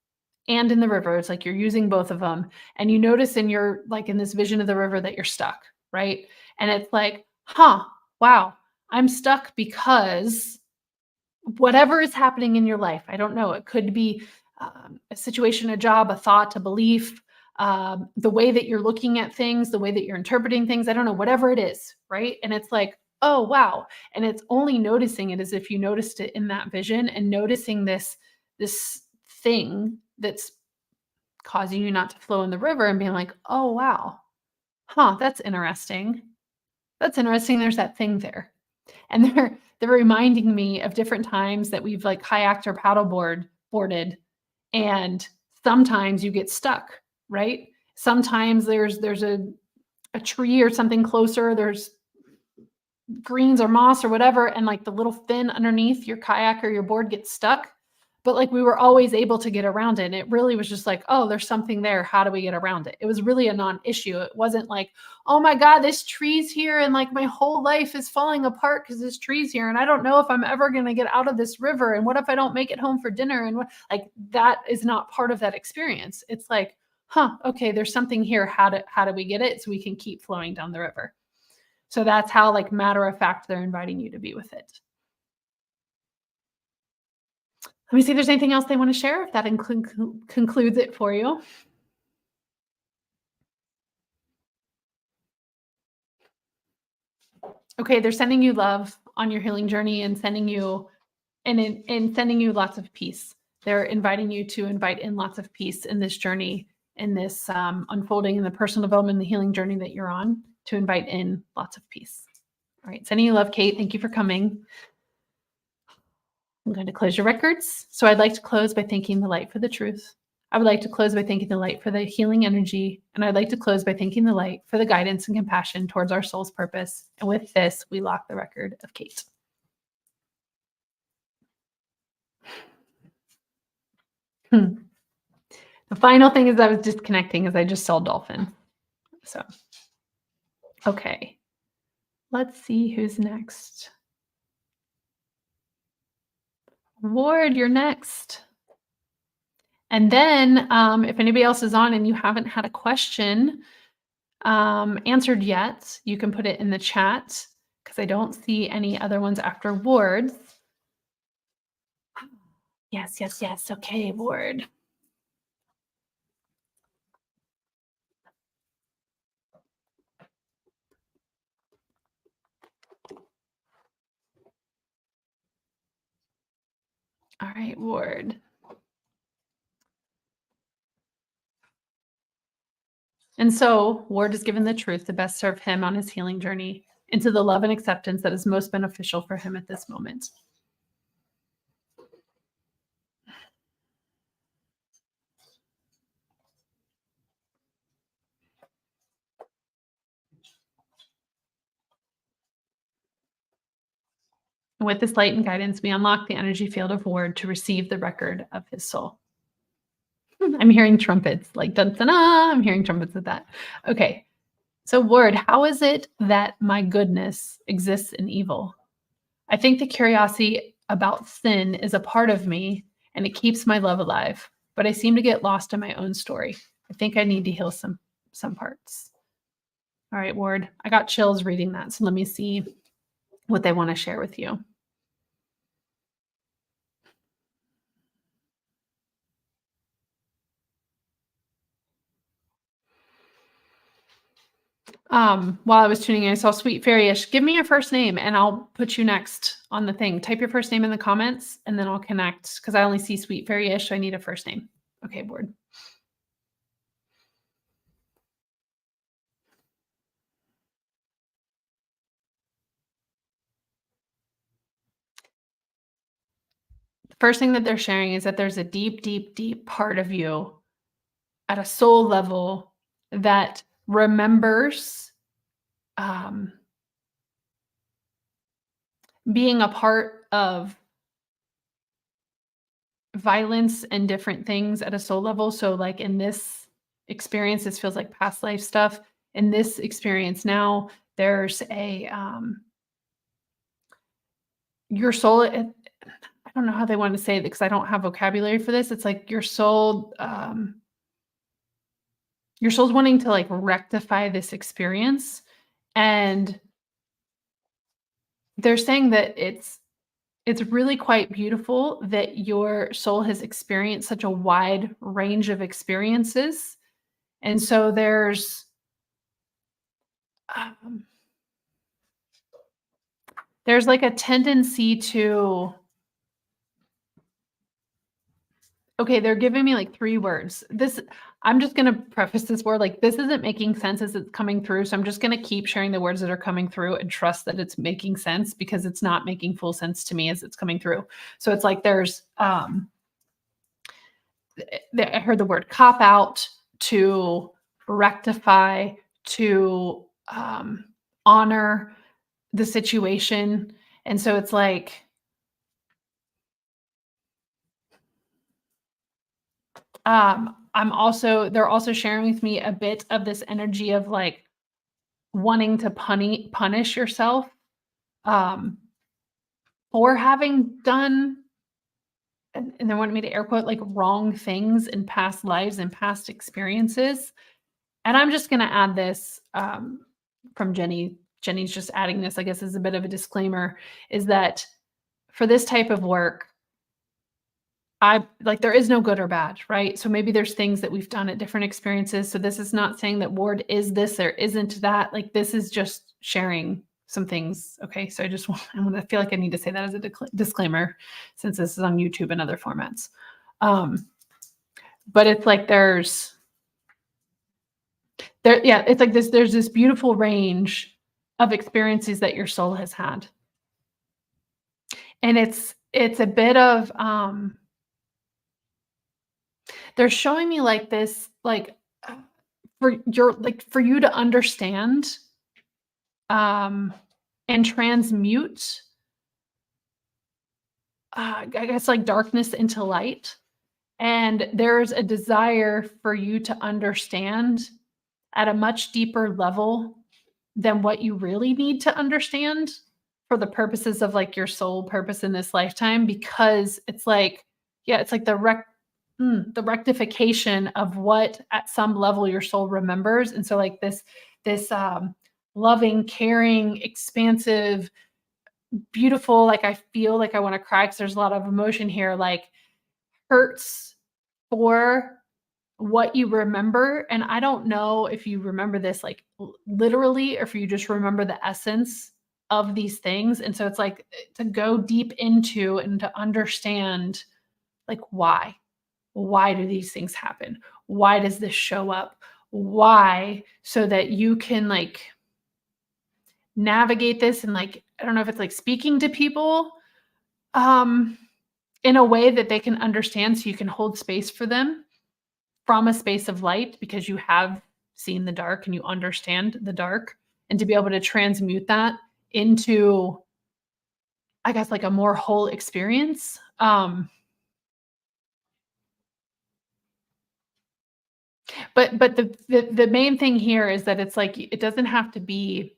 and in the river, it's like you're using both of them, and you notice in your like in this vision of the river that you're stuck, right? And it's like, huh, wow, I'm stuck because whatever is happening in your life. I don't know. It could be a situation, a job, a thought, a belief, the way that you're looking at things, the way that you're interpreting things. I don't know, whatever it is, right? And it's like, oh, wow. And it's only noticing it as if you noticed it in that vision and noticing this thing that's causing you not to flow in the river and being like, oh, wow. Huh, that's interesting. That's interesting. There's that thing there. And they're reminding me of different times that we've like kayaked or boarded, and sometimes you get stuck, right? Sometimes there's a tree or something closer, there's greens or moss or whatever, and like the little fin underneath your kayak or your board gets stuck. But like we were always able to get around it. And it really was just like, oh, there's something there. How do we get around it? It was really a non-issue. It wasn't like, oh my God, this tree's here and like my whole life is falling apart because this tree's here. And I don't know if I'm ever going to get out of this river. And what if I don't make it home for dinner? And what, like that is not part of that experience. It's like, huh, okay, there's something here. How do we get it so we can keep flowing down the river? So that's how like matter of fact, they're inviting you to be with it. Let me see if there's anything else they want to share, if that concludes it for you. Okay, they're sending you love on your healing journey and sending you and sending you lots of peace. They're inviting you to invite in lots of peace in this journey, in this unfolding in the personal development, the healing journey that you're on, to invite in lots of peace. All right, sending you love, Kate. Thank you for coming. I'm going to close your records. So I'd like to close by thanking the light for the truth. I would like to close by thanking the light for the healing energy. And I'd like to close by thanking the light for the guidance and compassion towards our soul's purpose. And with this, we lock the record of Kate. The final thing is I was disconnecting as I just saw dolphin. So, okay. Let's see who's next. Ward, you're next. And then if anybody else is on and you haven't had a question answered yet, you can put it in the chat because I don't see any other ones after Ward's. Yes, yes, yes. Okay, Ward. All right, Ward. And so Ward is given the truth to best serve him on his healing journey into the love and acceptance that is most beneficial for him at this moment. And with this light and guidance, we unlock the energy field of Ward to receive the record of his soul. I'm hearing trumpets, like dun dun dun. I'm hearing trumpets with that. Okay. So, Ward, how is it that my goodness exists in evil? I think the curiosity about sin is a part of me and it keeps my love alive, but I seem to get lost in my own story. I think I need to heal some parts. All right, Ward, I got chills reading that. So let me see what they want to share with you. While I was tuning in, I saw Sweet Fairyish. Give me your first name and I'll put you next on the thing. Type your first name in the comments and then I'll connect because I only see Sweet Fairyish, so I need a first name. Okay, board. The first thing that they're sharing is that there's a deep, deep, deep part of you at a soul level that remembers um, being a part of violence and different things at a soul level. So, like in this experience, this feels like past life stuff. In this experience now, there's a your soul. I don't know how they want to say it because I don't have vocabulary for this. It's like your soul's wanting to like rectify this experience, and they're saying that it's really quite beautiful that your soul has experienced such a wide range of experiences. And so um, there's like a tendency to okay, they're giving me like 3 words. This I'm just gonna preface this word, like, this isn't making sense as it's coming through, so I'm just gonna keep sharing the words that are coming through and trust that it's making sense because it's not making full sense to me as it's coming through. So it's like there's, I heard the word cop out, to rectify, to, honor the situation, and so it's like, they're also sharing with me a bit of this energy of, like, wanting to punish yourself, um, for having done and they wanted me to air quote, like, "wrong things" in past lives and past experiences, and I'm just gonna add this, from Jeni. Jeni's just adding this, I guess, as a bit of a disclaimer, is that for this type of work, I like, there is no good or bad, right? So maybe there's things that we've done at different experiences. So this is not saying that Ward is this or isn't that. Like, this is just sharing some things. Okay. So I feel like I need to say that as a disclaimer since this is on YouTube and other formats. But it's like yeah, it's like there's this beautiful range of experiences that your soul has had. And it's a bit of they're showing me like this, like, for you to understand, um, and transmute, I guess, like, darkness into light, and there's a desire for you to understand at a much deeper level than what you really need to understand for the purposes of, like, your soul purpose in this lifetime, because it's like yeah, it's like the rectification of what at some level your soul remembers, and so, like, this loving, caring, expansive, beautiful, like, I feel like I wanna cry because there's a lot of emotion here, like, hurts for what you remember, and I don't know if you remember this, like, literally, or if you just remember the essence of these things, and so it's like, to go deep into and to understand, like, why. Why do these things happen? Why does this show up? Why? So that you can, like, navigate this and, like, I don't know if it's like speaking to people, um, in a way that they can understand so you can hold space for them from a space of light because you have seen the dark and you understand the dark, and to be able to transmute that into, I guess, like, a more whole experience. But the main thing here is that it's like it doesn't have to be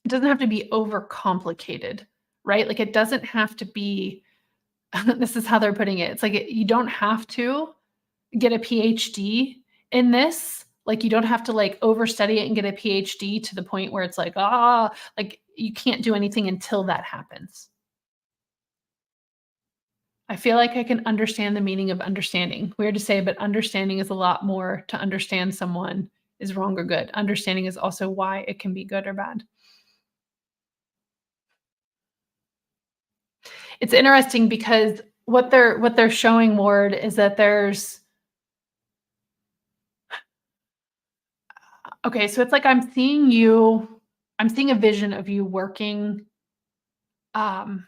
overcomplicated, right? Like, it doesn't have to be this is how they're putting it. It's like you don't have to get a PhD in this. Like, you don't have to, like, overstudy it and get a PhD to the point where it's like, like, you can't do anything until that happens. I feel like I can understand the meaning of understanding. Weird to say, but understanding is a lot more to understand someone is wrong or good. Understanding is also why it can be good or bad. It's interesting because what they're showing, Ward, is that there's okay, so it's like I'm seeing a vision of you working, um,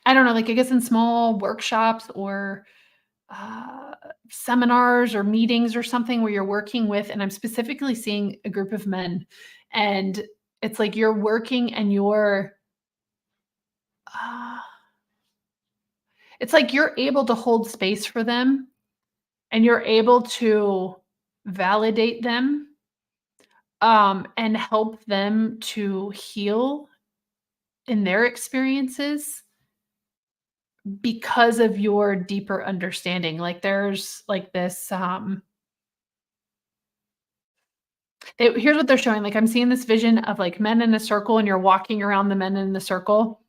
I don't know, like, I guess in small workshops or, uh, seminars or meetings or something where you're working with, and I'm specifically seeing a group of men, and it's like you're working and uh, it's like you're able to hold space for them, and you're able to validate them, and help them to heal in their experiences because of your deeper understanding. Like, there's, like, this, here's what they're showing, like, I'm seeing this vision of, like, men in a circle, and you're walking around the men in the circle,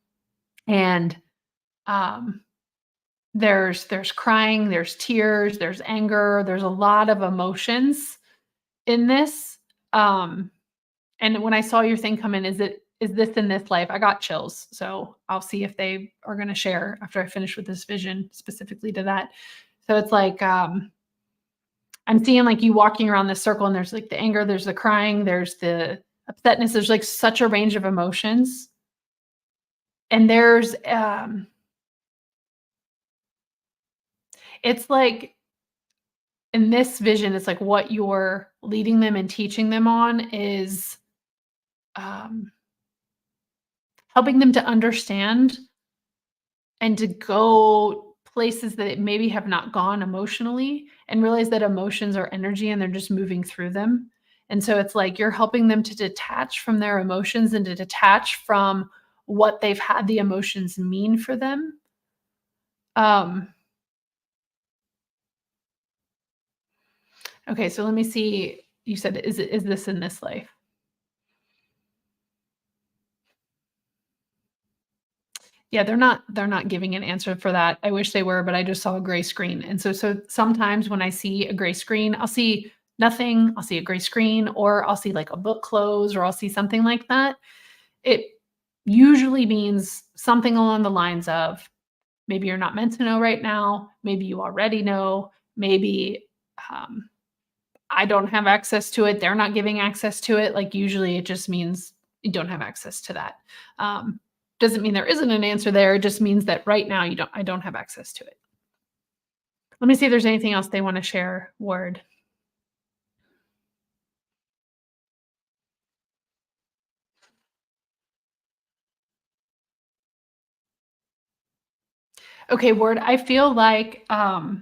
and, um, there's crying, there's tears, there's anger, there's a lot of emotions in this, um, and when I saw your thing come in, is this in this life? I got chills, so I'll see if they are gonna share after I finish with this vision specifically to that. So it's like, I'm seeing, like, you walking around this circle, and there's, like, the anger, there's the crying, there's the upsetness, there's, like, such a range of emotions, and it's like in this vision, it's like what you're leading them and teaching them on is, um, helping them to understand and to go places that it maybe have not gone emotionally, and realize that emotions are energy and they're just moving through them. And so it's like you're helping them to detach from their emotions and to detach from what they've had the emotions mean for them. Um, okay, so let me see. You said, is this in this life? Yeah, they're not giving an answer for that. I wish they were, but I just saw a gray screen. And so sometimes when I see a gray screen, I'll see nothing, I'll see a gray screen, or I'll see, like, a book close, or I'll see something like that. It usually means something along the lines of, maybe you're not meant to know right now, maybe you already know, maybe, um, I don't have access to it, they're not giving access to it. Like, usually it just means you don't have access to that. Um, doesn't mean there isn't an answer there, it just means that right now I don't have access to it. Let me see if there's anything else they wanna share, Ward. Okay, Ward, I feel like, I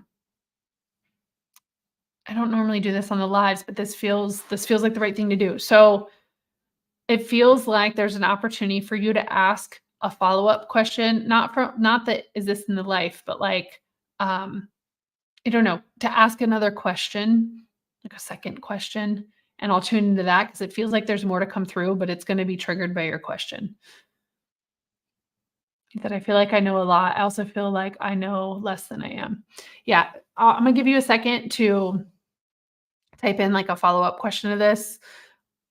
don't normally do this on the lives, but this feels like the right thing to do. So, it feels like there's an opportunity for you to ask a follow-up question, not that, "Is this in the life?" But, like, um, I don't know, to ask another question, like a second question, and I'll tune into that because it feels like there's more to come through, but it's gonna be triggered by your question. That I feel like I know a lot. I also feel like I know less than I am. Yeah, I'm gonna give you a second to type in, like, a follow-up question to this,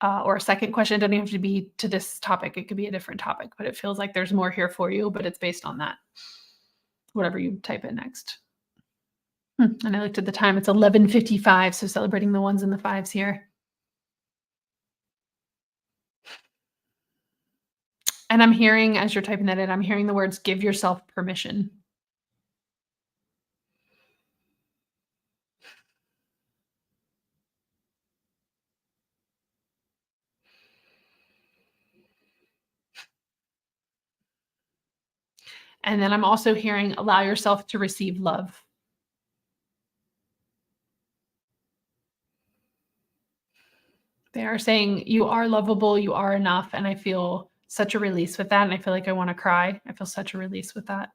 or a second question. It doesn't have to be to this topic, it could be a different topic, but it feels like there's more here for you, but it's based on that, whatever you type in next. And I looked at the time, it's 11:55, so celebrating the ones and the fives here. And I'm hearing, as you're typing that in, I'm hearing the words, "Give yourself permission." And then I'm also hearing, "Allow yourself to receive love." They are saying, "You are lovable, you are enough," and I feel such a release with that, and I feel like I wanna cry. I feel such a release with that.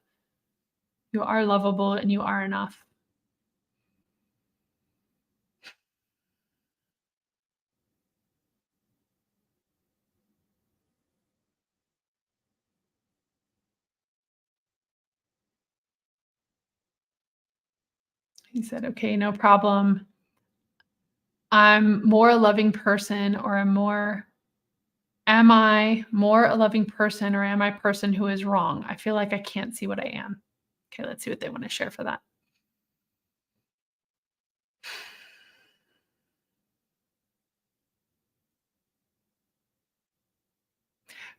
You are lovable and you are enough. He said, "Okay, no problem. I'm more a loving person or am I more a loving person or am I a person who is wrong? I feel like I can't see what I am." Okay, let's see what they want to share for that.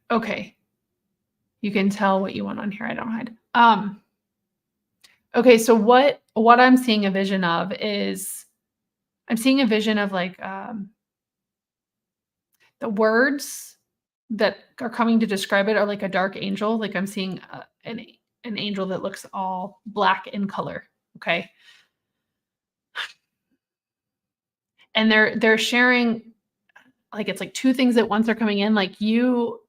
Okay, you can tell what you want on here. I don't hide. Okay, so what I'm seeing a vision of is I'm seeing a vision of like the words that are coming to describe it are like a dark angel. Like I'm seeing an angel that looks all black in color. Okay, and they're sharing like it's like two things at once are coming in. Like you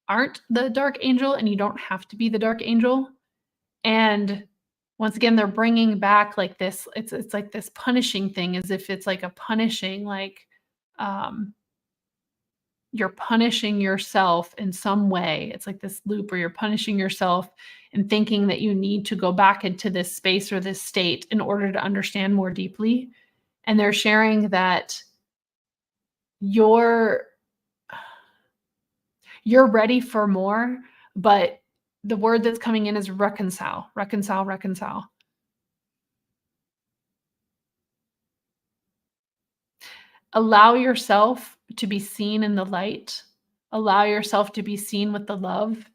aren't the dark angel, and you don't have to be the dark angel. And once again, they're bringing back like this. It's like this punishing thing, as if it's like a punishing like. Um, you're punishing yourself in some way. It's like this loop where you're punishing yourself and thinking that you need to go back into this space or this state in order to understand more deeply. And they're sharing that you're you're ready for more, but the word that's coming in is reconcile, reconcile, reconcile. Allow yourself to be seen in the light. Allow yourself to be seen with the love.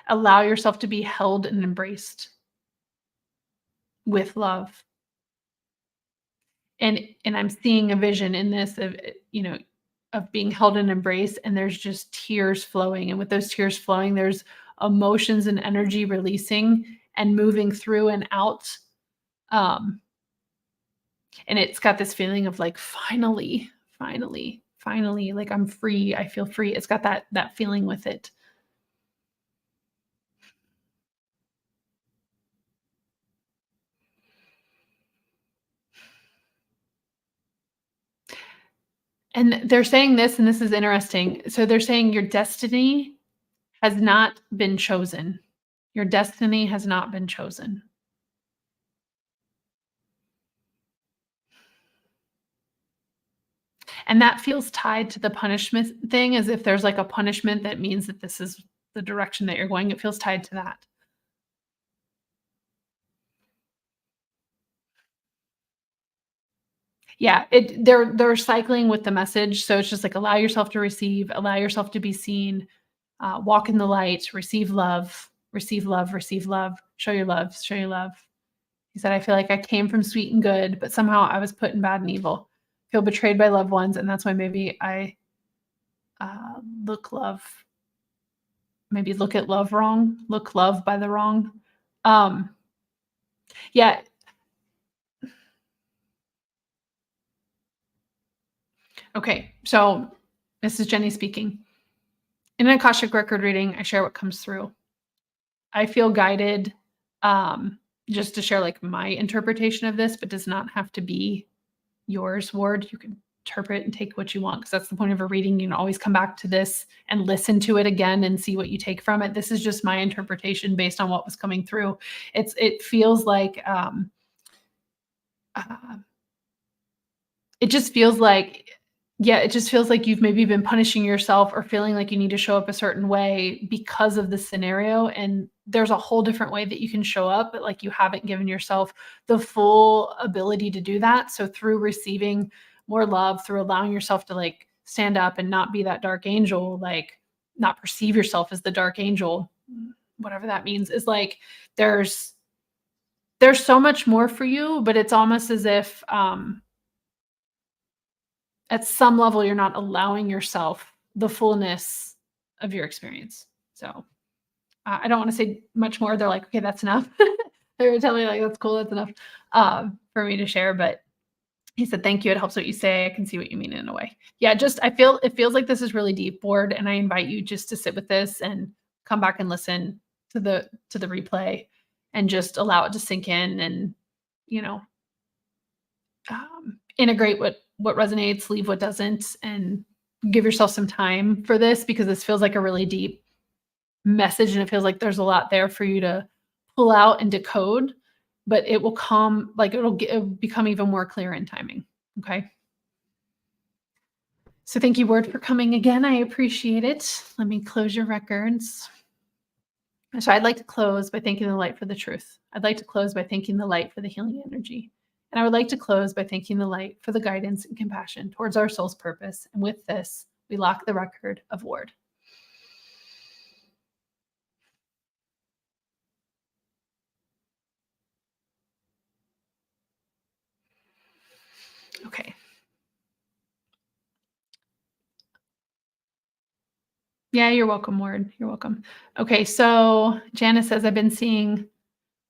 Allow yourself to be held and embraced with love. And I'm seeing a vision in this of, of being held and embraced, and there's just tears flowing, and with those tears flowing, there's emotions and energy releasing and moving through and out, um, and it's got this feeling of, like, finally, finally, finally, like, I'm free, I feel free. It's got that feeling with it. And they're saying this, and this is interesting. So they're saying your destiny has not been chosen. Your destiny has not been chosen. And that feels tied to the punishment thing, as if there's, like, a punishment that means that this is the direction that you're going. It feels tied to that. Yeah, they're cycling with the message, so it's just like, allow yourself to receive, allow yourself to be seen, walk in the light, receive love, receive love, receive love, show your love, show your love. He said, "I feel like I came from sweet and good, but somehow I was put in bad and evil. Feel betrayed by loved ones, and that's why maybe I, look love maybe look at love wrong, look love by the wrong." Um, yeah, okay, so this is Jenny speaking. In an Akashic record reading, I share what comes through. I feel guided, just to share, like, my interpretation of this, but does not have to be yours, Ward. You can interpret and take what you want, because that's the point of a reading. You can always come back to this and listen to it again and see what you take from it. This is just my interpretation based on what was coming through. It feels like, uh it just feels like yeah, it just feels like you've maybe been punishing yourself or feeling like you need to show up a certain way because of the scenario, and there's a whole different way that you can show up, but, like, you haven't given yourself the full ability to do that. So through receiving more love, through allowing yourself to, like, stand up and not be that dark angel, like, not perceive yourself as the dark angel, whatever that means, is like there's there's so much more for you, but it's almost as if, at some level, you're not allowing yourself the fullness of your experience. So, I don't wanna say much more. They're like, "Okay, that's enough." They're telling me, like, "That's cool, that's enough," for me to share, but he said, "Thank you, it helps what you say. I can see what you mean in a way." Yeah, just I feel it feels like this is really deep, Board, and I invite you just to sit with this and come back and listen to the replay and just allow it to sink in and, you know, integrate what resonates, leave what doesn't, and give yourself some time for this, because this feels like a really deep message and it feels like there's a lot there for you to pull out and decode. but it will calm, like it'll become even more clear in timing. Okay. So thank you, Word, for coming again. I appreciate it. Let me close your records. So I'd like to close by thanking the light for the truth. I'd like to close by thanking the light for the healing energy. And I would like to close by thanking the light for the guidance and compassion towards our soul's purpose. And with this, we lock the record of Word. Okay. Yeah, you're welcome, Word. You're welcome. Okay, so Janice says, I've been seeing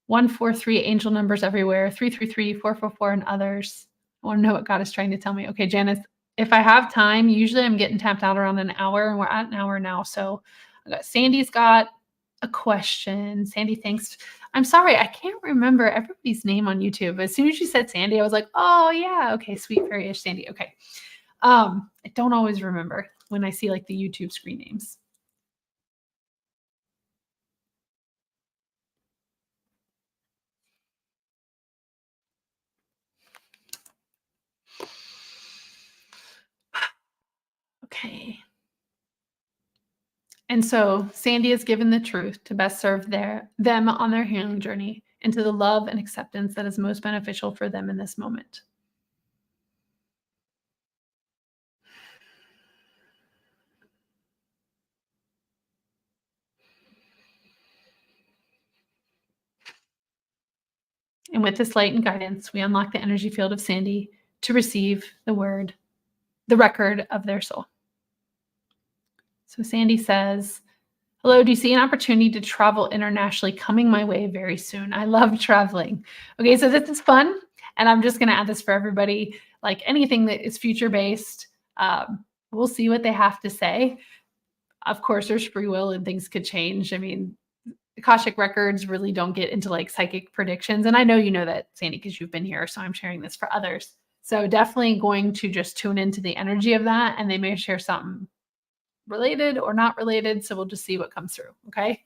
143 angel numbers everywhere, 333, 444, and others. I want to know what God is trying to tell me. Okay, Janice, if I have time, usually I'm getting tapped out around an hour, and we're at an hour now. So Sandy's got a question. Sandy, thanks. I'm sorry, I can't remember everybody's name on YouTube. As soon as you said Sandy, I was like, oh yeah, okay, sweet fairy-ish Sandy. Okay. I don't always remember when I see like the YouTube screen names. Okay. And so Sandy is given the truth to best serve them on their healing journey into the love and acceptance that is most beneficial for them in this moment. And with this light and guidance, we unlock the energy field of Sandy to receive the word, the record of their soul. So Sandy says, hello, do you see an opportunity to travel internationally coming my way very soon? I love traveling. Okay, so this is fun. And I'm just going to add this for everybody. Like anything that is future based, we'll see what they have to say. Of course, there's free will and things could change. I mean, Akashic records really don't get into like psychic predictions. And I know you know that, Sandy, because you've been here. So I'm sharing this for others. So definitely going to just tune into the energy of that. And they may share something related or not related. So we'll just see what comes through. Okay.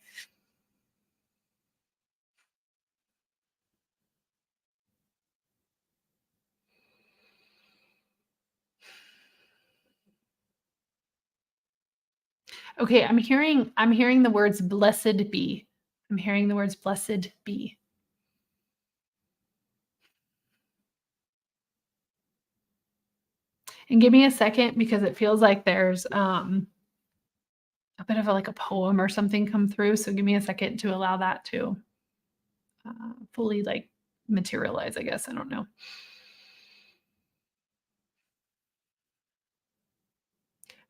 Okay. I'm hearing the words blessed be. I'm hearing the words blessed be. And give me a second because it feels like there's a bit of like a poem or something come through. So give me a second to allow that to fully like materialize, I guess. I don't know.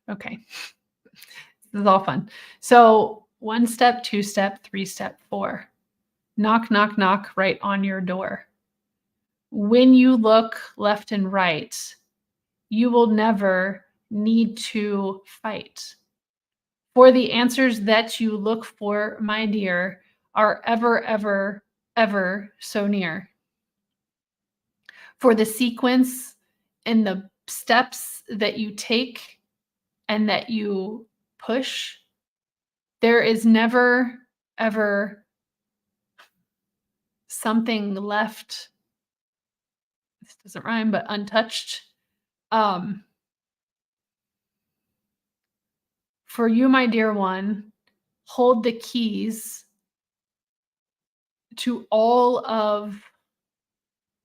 Okay. This is all fun. So 1 step, 2 step, 3 step, 4. Knock, knock, knock right on your door. When you look left and right, you will never need to fight. For the answers that you look for, my dear, are ever, ever, ever so near. For the sequence and the steps that you take and that you push, there is never, ever something left. This doesn't rhyme, but untouched. Um, for you, my dear one, hold the keys to all of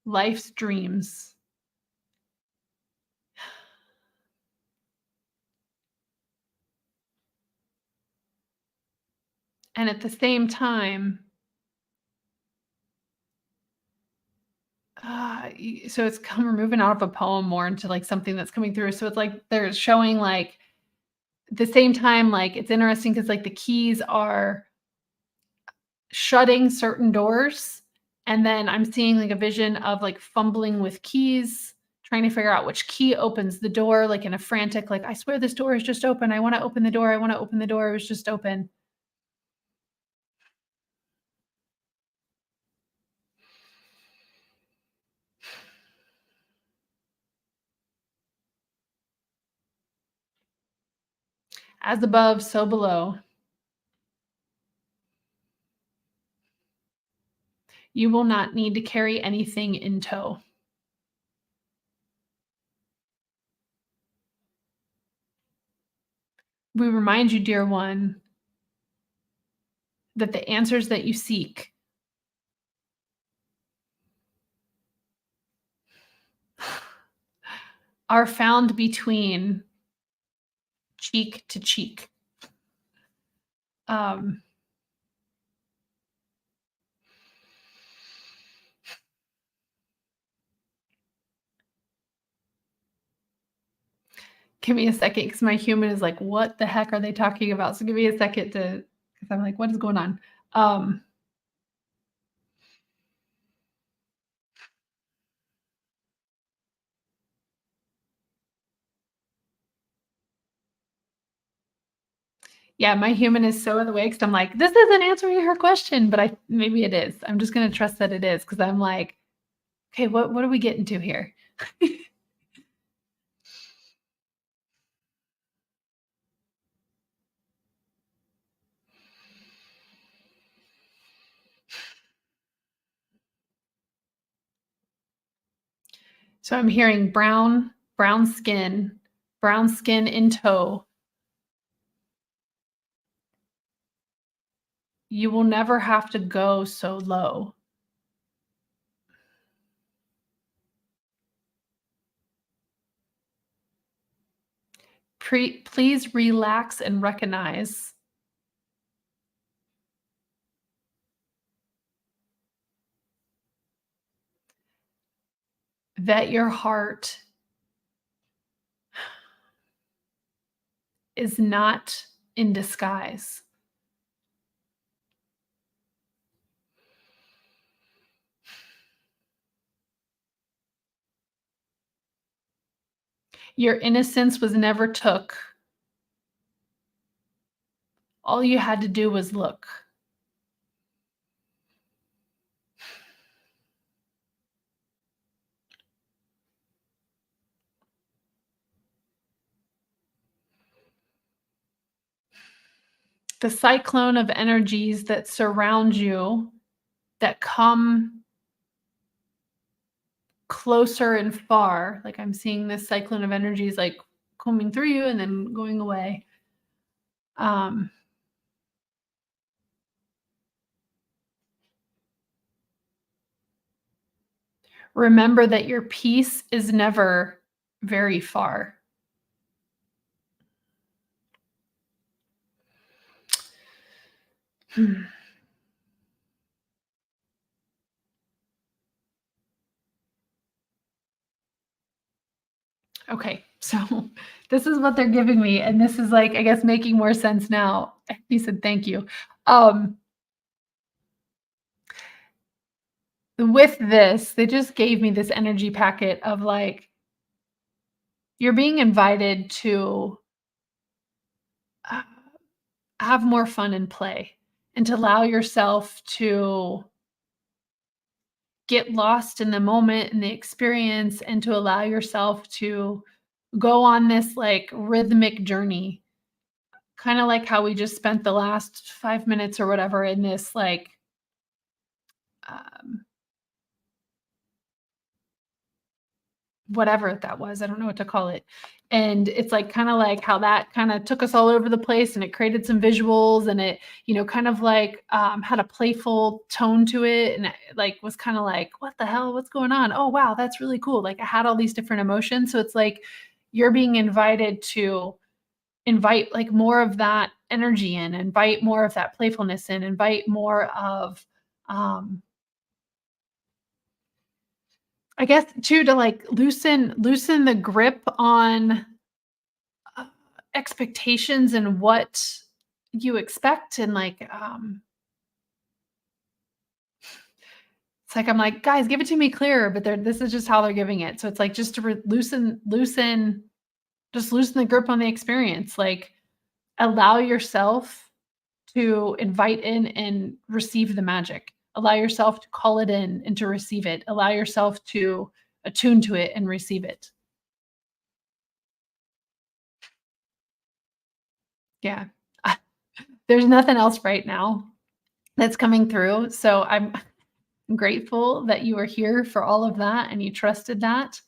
life's dreams. And at the same time, so it's we're moving out of a poem more into like something that's coming through. So it's like they're showing like the same time, like it's interesting because like the keys are shutting certain doors. And then I'm seeing like a vision of like fumbling with keys, trying to figure out which key opens the door, like in a frantic, like, I swear this door is just open. I want to open the door. I want to open the door. It was just open. As above, so below. You will not need to carry anything in tow. We remind you, dear one, that the answers that you seek are found between cheek to cheek. Um, give me a second because my human is like, what the heck are they talking about? So give me a second to, because I'm like, what is going on? Um, yeah, my human is so in the way because I'm like, this isn't answering her question, but I maybe it is. I'm just gonna trust that it is because I'm like, okay, what are we getting to here? So I'm hearing brown skin in tow. You will never have to go so low. Please relax and recognize that your heart is not in disguise. Your innocence was never took. All you had to do was look. The cyclone of energies that surround you that come closer and far, like I'm seeing this cyclone of energies like coming through you and then going away. Um, remember that your peace is never very far. Hmm. Okay, so this is what they're giving me, and this is like, I guess, making more sense now. He said, "Thank you." Um, with this, they just gave me this energy packet of like, you're being invited to uh, have more fun and play, and to allow yourself to get lost in the moment and the experience, and to allow yourself to go on this like rhythmic journey, kind of like how we just spent the last 5 minutes or whatever in this like um, whatever that was. I don't know what to call it. And it's like kind of like how that kind of took us all over the place, and it created some visuals, and it, kind of like had a playful tone to it, and it like was kind of like, what the hell? What's going on? Oh wow, that's really cool. Like I had all these different emotions. So it's like you're being invited to invite like more of that energy in, invite more of that playfulness in, invite more of um I guess too, to like loosen the grip on uh, expectations and what you expect, and like it's like I'm like, guys, give it to me clearer, but this is just how they're giving it. So it's like just to loosen the grip on the experience, like allow yourself to invite in and receive the magic. Allow yourself to call it in and to receive it. Allow yourself to attune to it and receive it. Yeah. There's nothing else right now that's coming through. So I'm grateful that you were here for all of that and you trusted that.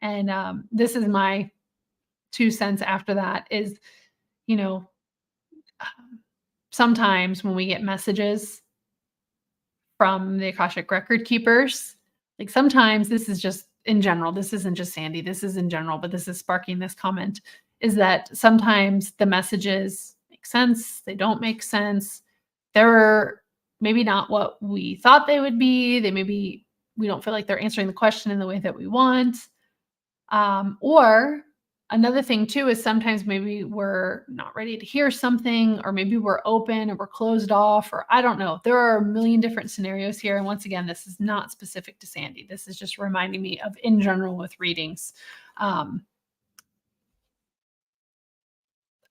And this is my 2 cents after that is, you know, sometimes when we get messages from the Akashic record keepers, like sometimes this is just in general, this isn't just Sandy, this is in general, but this is sparking this comment is that sometimes the messages make sense, they don't make sense. They're maybe not what we thought they would be. They maybe we don't feel like they're answering the question in the way that we want. Or another thing too is sometimes maybe we're not ready to hear something, or maybe we're open or we're closed off, or I don't know. There are a million different scenarios here. And once again, this is not specific to Sandy. This is just reminding me of in general with readings.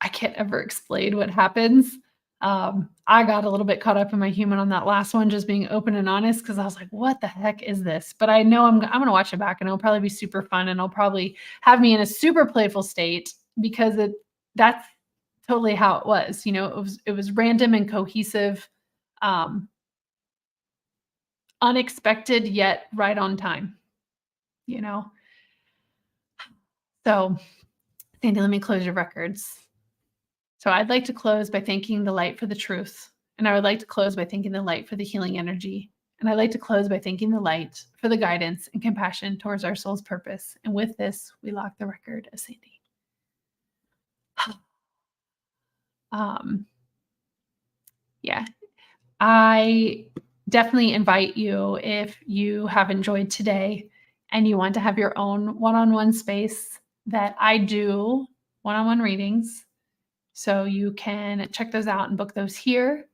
I can't ever explain what happens. I got a little bit caught up in my human on that last one, just being open and honest because I was like, "What the heck is this?" But I know I'm gonna watch it back, and it'll probably be super fun, and it'll probably have me in a super playful state because that's totally how it was. It was random and cohesive, um, unexpected yet right on time. You know. So, Sandy, let me close your records. So I'd like to close by thanking the light for the truth. And I would like to close by thanking the light for the healing energy. And I'd like to close by thanking the light for the guidance and compassion towards our soul's purpose. And with this, we lock the record of Sandy. Yeah, I definitely invite you, if you have enjoyed today and you want to have your own one-on-one space, that I do one-on-one readings. So you can check those out and book those here.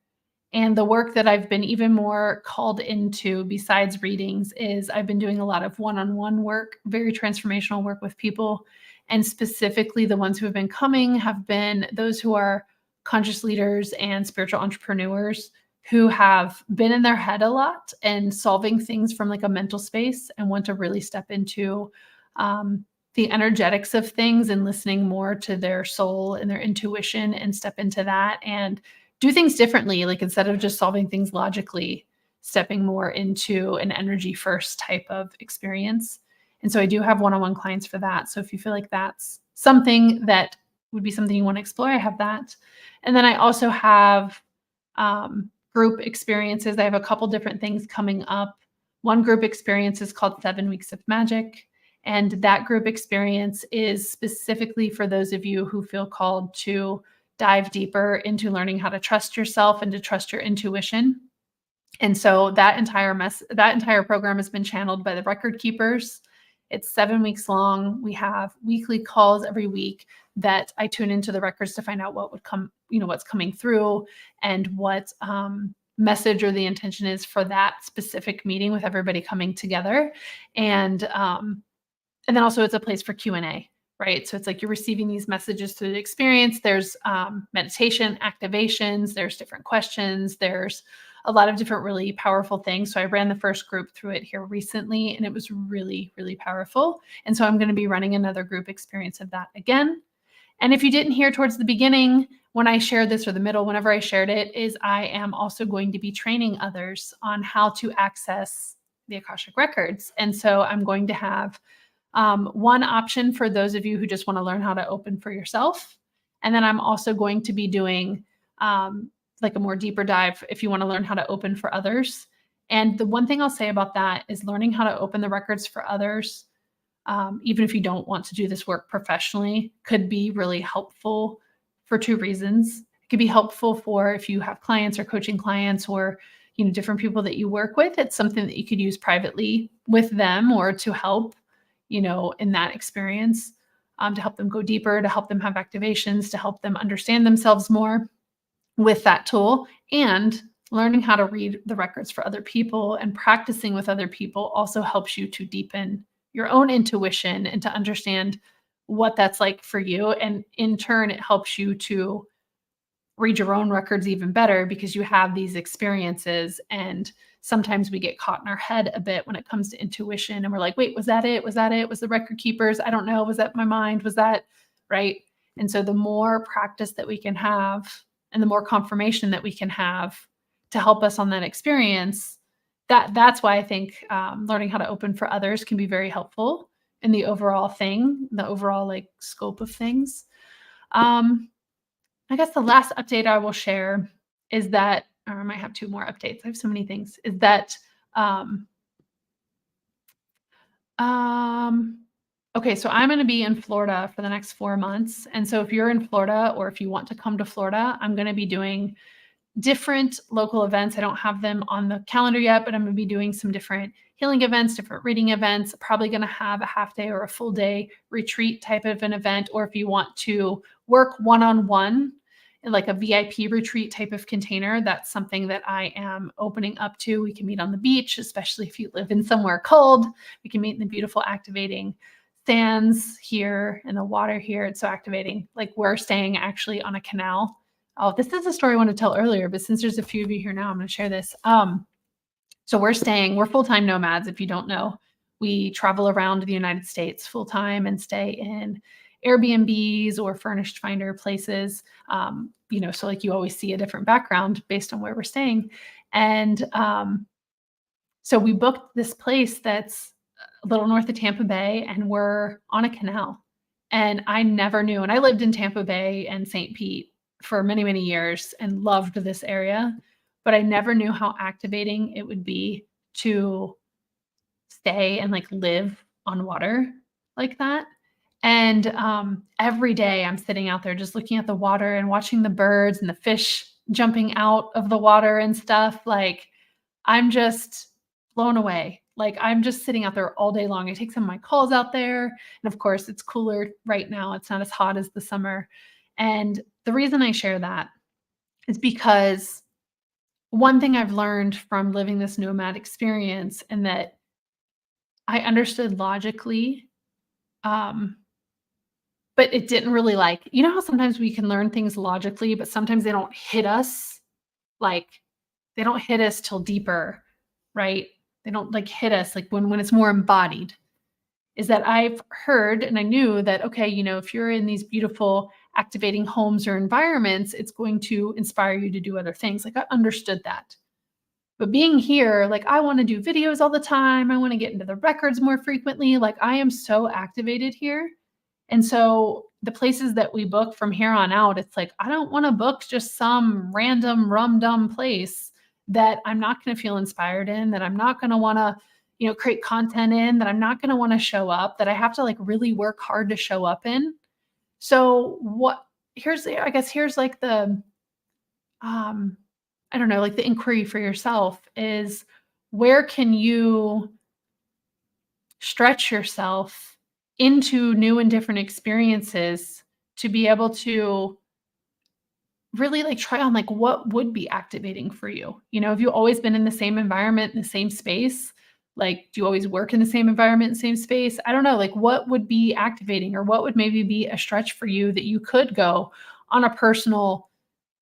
And the work that I've been even more called into besides readings is I've been doing a lot of one-on-one work, very transformational work with people. And specifically, the ones who have been coming have been those who are conscious leaders and spiritual entrepreneurs who have been in their head a lot and solving things from like a mental space and want to really step into the energetics of things and listening more to their soul and their intuition and step into that and do things differently. Like instead of just solving things logically, stepping more into an energy first type of experience. And so I do have one-on-one clients for that. So if you feel like that's something that would be something you want to explore, I have that. And then I also have group experiences. I have a couple different things coming up. One group experience is called 7 Weeks of Magic. And that group experience is specifically for those of you who feel called to dive deeper into learning how to trust yourself and to trust your intuition. And so that entire program has been channeled by the record keepers. It's 7 weeks long. We have weekly calls every week that I tune into the records to find out what would come, what's coming through and what message or the intention is for that specific meeting with everybody coming together. And then also it's a place for Q&A, right? So it's like you're receiving these messages through the experience. There's meditation activations, there's different questions, there's a lot of different really powerful things. So I ran the first group through it here recently, and it was really, really powerful. And so I'm going to be running another group experience of that again. And if you didn't hear towards the beginning, when I shared this, or the middle, whenever I shared it, is I am also going to be training others on how to access the Akashic records. And so I'm going to have one option for those of you who just want to learn how to open for yourself. And then I'm also going to be doing like a more deeper dive if you want to learn how to open for others. And the one thing I'll say about that is learning how to open the records for others, even if you don't want to do this work professionally, could be really helpful for 2 reasons. It could be helpful for if you have clients or coaching clients or different people that you work with. It's something that you could use privately with them or to help in that experience, to help them go deeper, to help them have activations, to help them understand themselves more with that tool. And learning how to read the records for other people and practicing with other people also helps you to deepen your own intuition and to understand what that's like for you. And in turn, it helps you to read your own records even better because you have these experiences. And sometimes we get caught in our head a bit when it comes to intuition. And we're like, wait, was that it? Was that it? Was the record keepers? I don't know. Was that my mind? Was that right? And so the more practice that we can have and the more confirmation that we can have to help us on that experience, that's why I think learning how to open for others can be very helpful in the overall thing, the overall like scope of things. Um, I guess the last update I will share is that, or I might have two more updates. I have so many things. Is that um, um, okay, so I'm going to be in Florida for the next 4 months, and so if you're in Florida or if you want to come to Florida, I'm going to be doing different local events. I don't have them on the calendar yet, but I'm going to be doing some different healing events, different reading events, probably going to have a half day or a full day retreat type of an event. Or if you want to work one-on-one in like a VIP retreat type of container, that's something that I am opening up to. We can meet on the beach, especially if you live in somewhere cold. We can meet in the beautiful activating sands here and the water here. It's so activating. Like we're staying actually on a canal. Oh, this is a story I want to tell earlier, but since there's a few of you here now, I'm going to share this. So we're full-time nomads. If you don't know, we travel around the United States full-time and stay in Airbnbs or furnished finder places. So like you always see a different background based on where we're staying. And so we booked this place that's a little north of Tampa Bay, and we're on a canal. And I never knew. And I lived in Tampa Bay and St. Pete for many, many years and loved this area, but I never knew how activating it would be to stay and like live on water like that. And every day I'm sitting out there just looking at the water and watching the birds and the fish jumping out of the water and stuff. Like I'm just blown away. Like I'm just sitting out there all day long. I take some of my calls out there. And of course, it's cooler right now. It's not as hot as the summer. And the reason I share that is because one thing I've learned from living this nomad experience, and that I understood logically, um, but it didn't really like, you know how sometimes we can learn things logically, but sometimes they don't hit us, like they don't hit us till deeper, right? They don't like hit us like when it's more embodied. Is that I've heard and I knew that, okay, if you're in these beautiful activating homes or environments, it's going to inspire you to do other things. Like I understood that. But being here, like I want to do videos all the time. I want to get into the records more frequently. Like I am so activated here. And so the places that we book from here on out, it's like, I don't want to book just some random rum-dum place that I'm not going to feel inspired in, that I'm not going to want to, create content in, that I'm not going to want to show up, that I have to like really work hard to show up in. So here's like the, I don't know, like the inquiry for yourself is, where can you stretch yourself into new and different experiences to be able to really like try on like what would be activating for you? Have you always been in the same environment, in the same space? Like, do you always work in the same environment, same space? I don't know, like what would be activating, or what would maybe be a stretch for you that you could go on a personal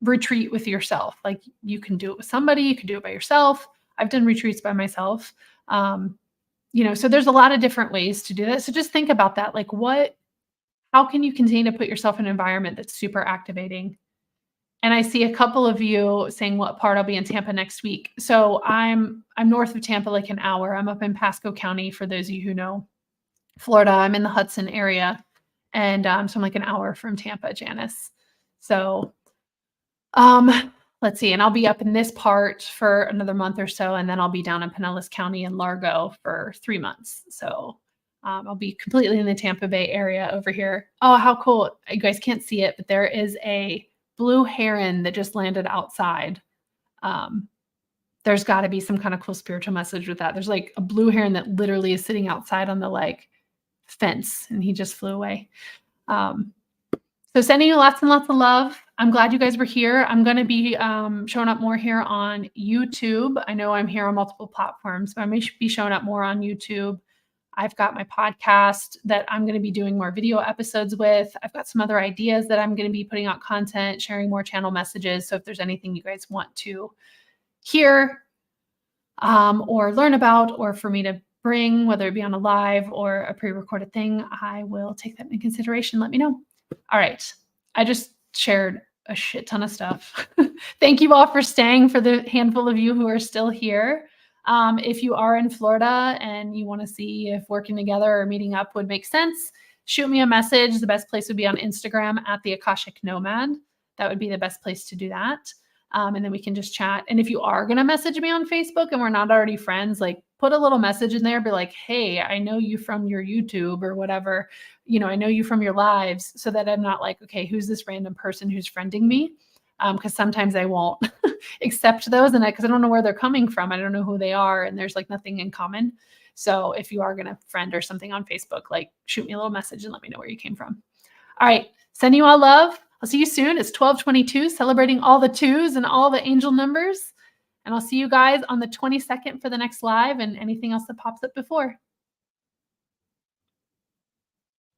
retreat with yourself? Like you can do it with somebody, you can do it by yourself. I've done retreats by myself. So there's a lot of different ways to do that. So just think about that. Like how can you continue to put yourself in an environment that's super activating? And I see a couple of you saying what part. I'll be in Tampa next week. So I'm north of Tampa, like an hour. I'm up in Pasco County, for those of you who know Florida. I'm in the Hudson area. And so I'm like an hour from Tampa, Janice. So let's see. And I'll be up in this part for another month or so. And then I'll be down in Pinellas County and Largo for 3 months. So I'll be completely in the Tampa Bay area over here. Oh, how cool. You guys can't see it, but there is a blue heron that just landed outside. There's got to be some kind of cool spiritual message with that. There's like a blue heron that literally is sitting outside on the like fence, and he just flew away. So sending you lots and lots of love. I'm glad you guys were here. I'm going to be showing up more here on YouTube. I know I'm here on multiple platforms, but I may be showing up more on YouTube. I've got my podcast that I'm going to be doing more video episodes with. I've got some other ideas that I'm going to be putting out content, sharing more channel messages. So if there's anything you guys want to hear or learn about, or for me to bring, whether it be on a live or a pre-recorded thing, I will take that into consideration. Let me know. All right. I just shared a shit ton of stuff. Thank you all for staying, for the handful of you who are still here. If you are in Florida and you want to see if working together or meeting up would make sense, shoot me a message. The best place would be on Instagram at the Akashic Nomad. That would be the best place to do that. And then we can just chat. And if you are going to message me on Facebook and we're not already friends, like put a little message in there, be like, hey, I know you from your YouTube or whatever, I know you from your lives, so that I'm not like, okay, who's this random person who's friending me? Because sometimes I won't accept those, and because I don't know where they're coming from. I don't know who they are, and there's like nothing in common. So if you are going to friend or something on Facebook, like shoot me a little message and let me know where you came from. All right. Sending you all love. I'll see you soon. It's 12/22, celebrating all the twos and all the angel numbers. And I'll see you guys on the 22nd for the next live and anything else that pops up before.